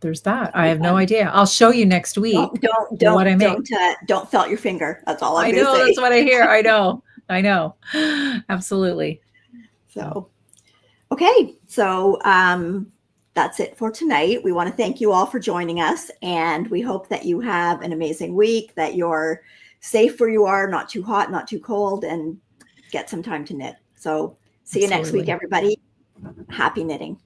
there's that. I have no idea. I'll show you next week. Don't what I make. Don't felt your finger. That's all I'm going to say. That's what I hear. I know. Absolutely. So, okay. So that's it for tonight. We want to thank you all for joining us, and we hope that you have an amazing week, that you're safe where you are, not too hot, not too cold, and get some time to knit. So see you next week, Absolutely. everybody. Happy knitting.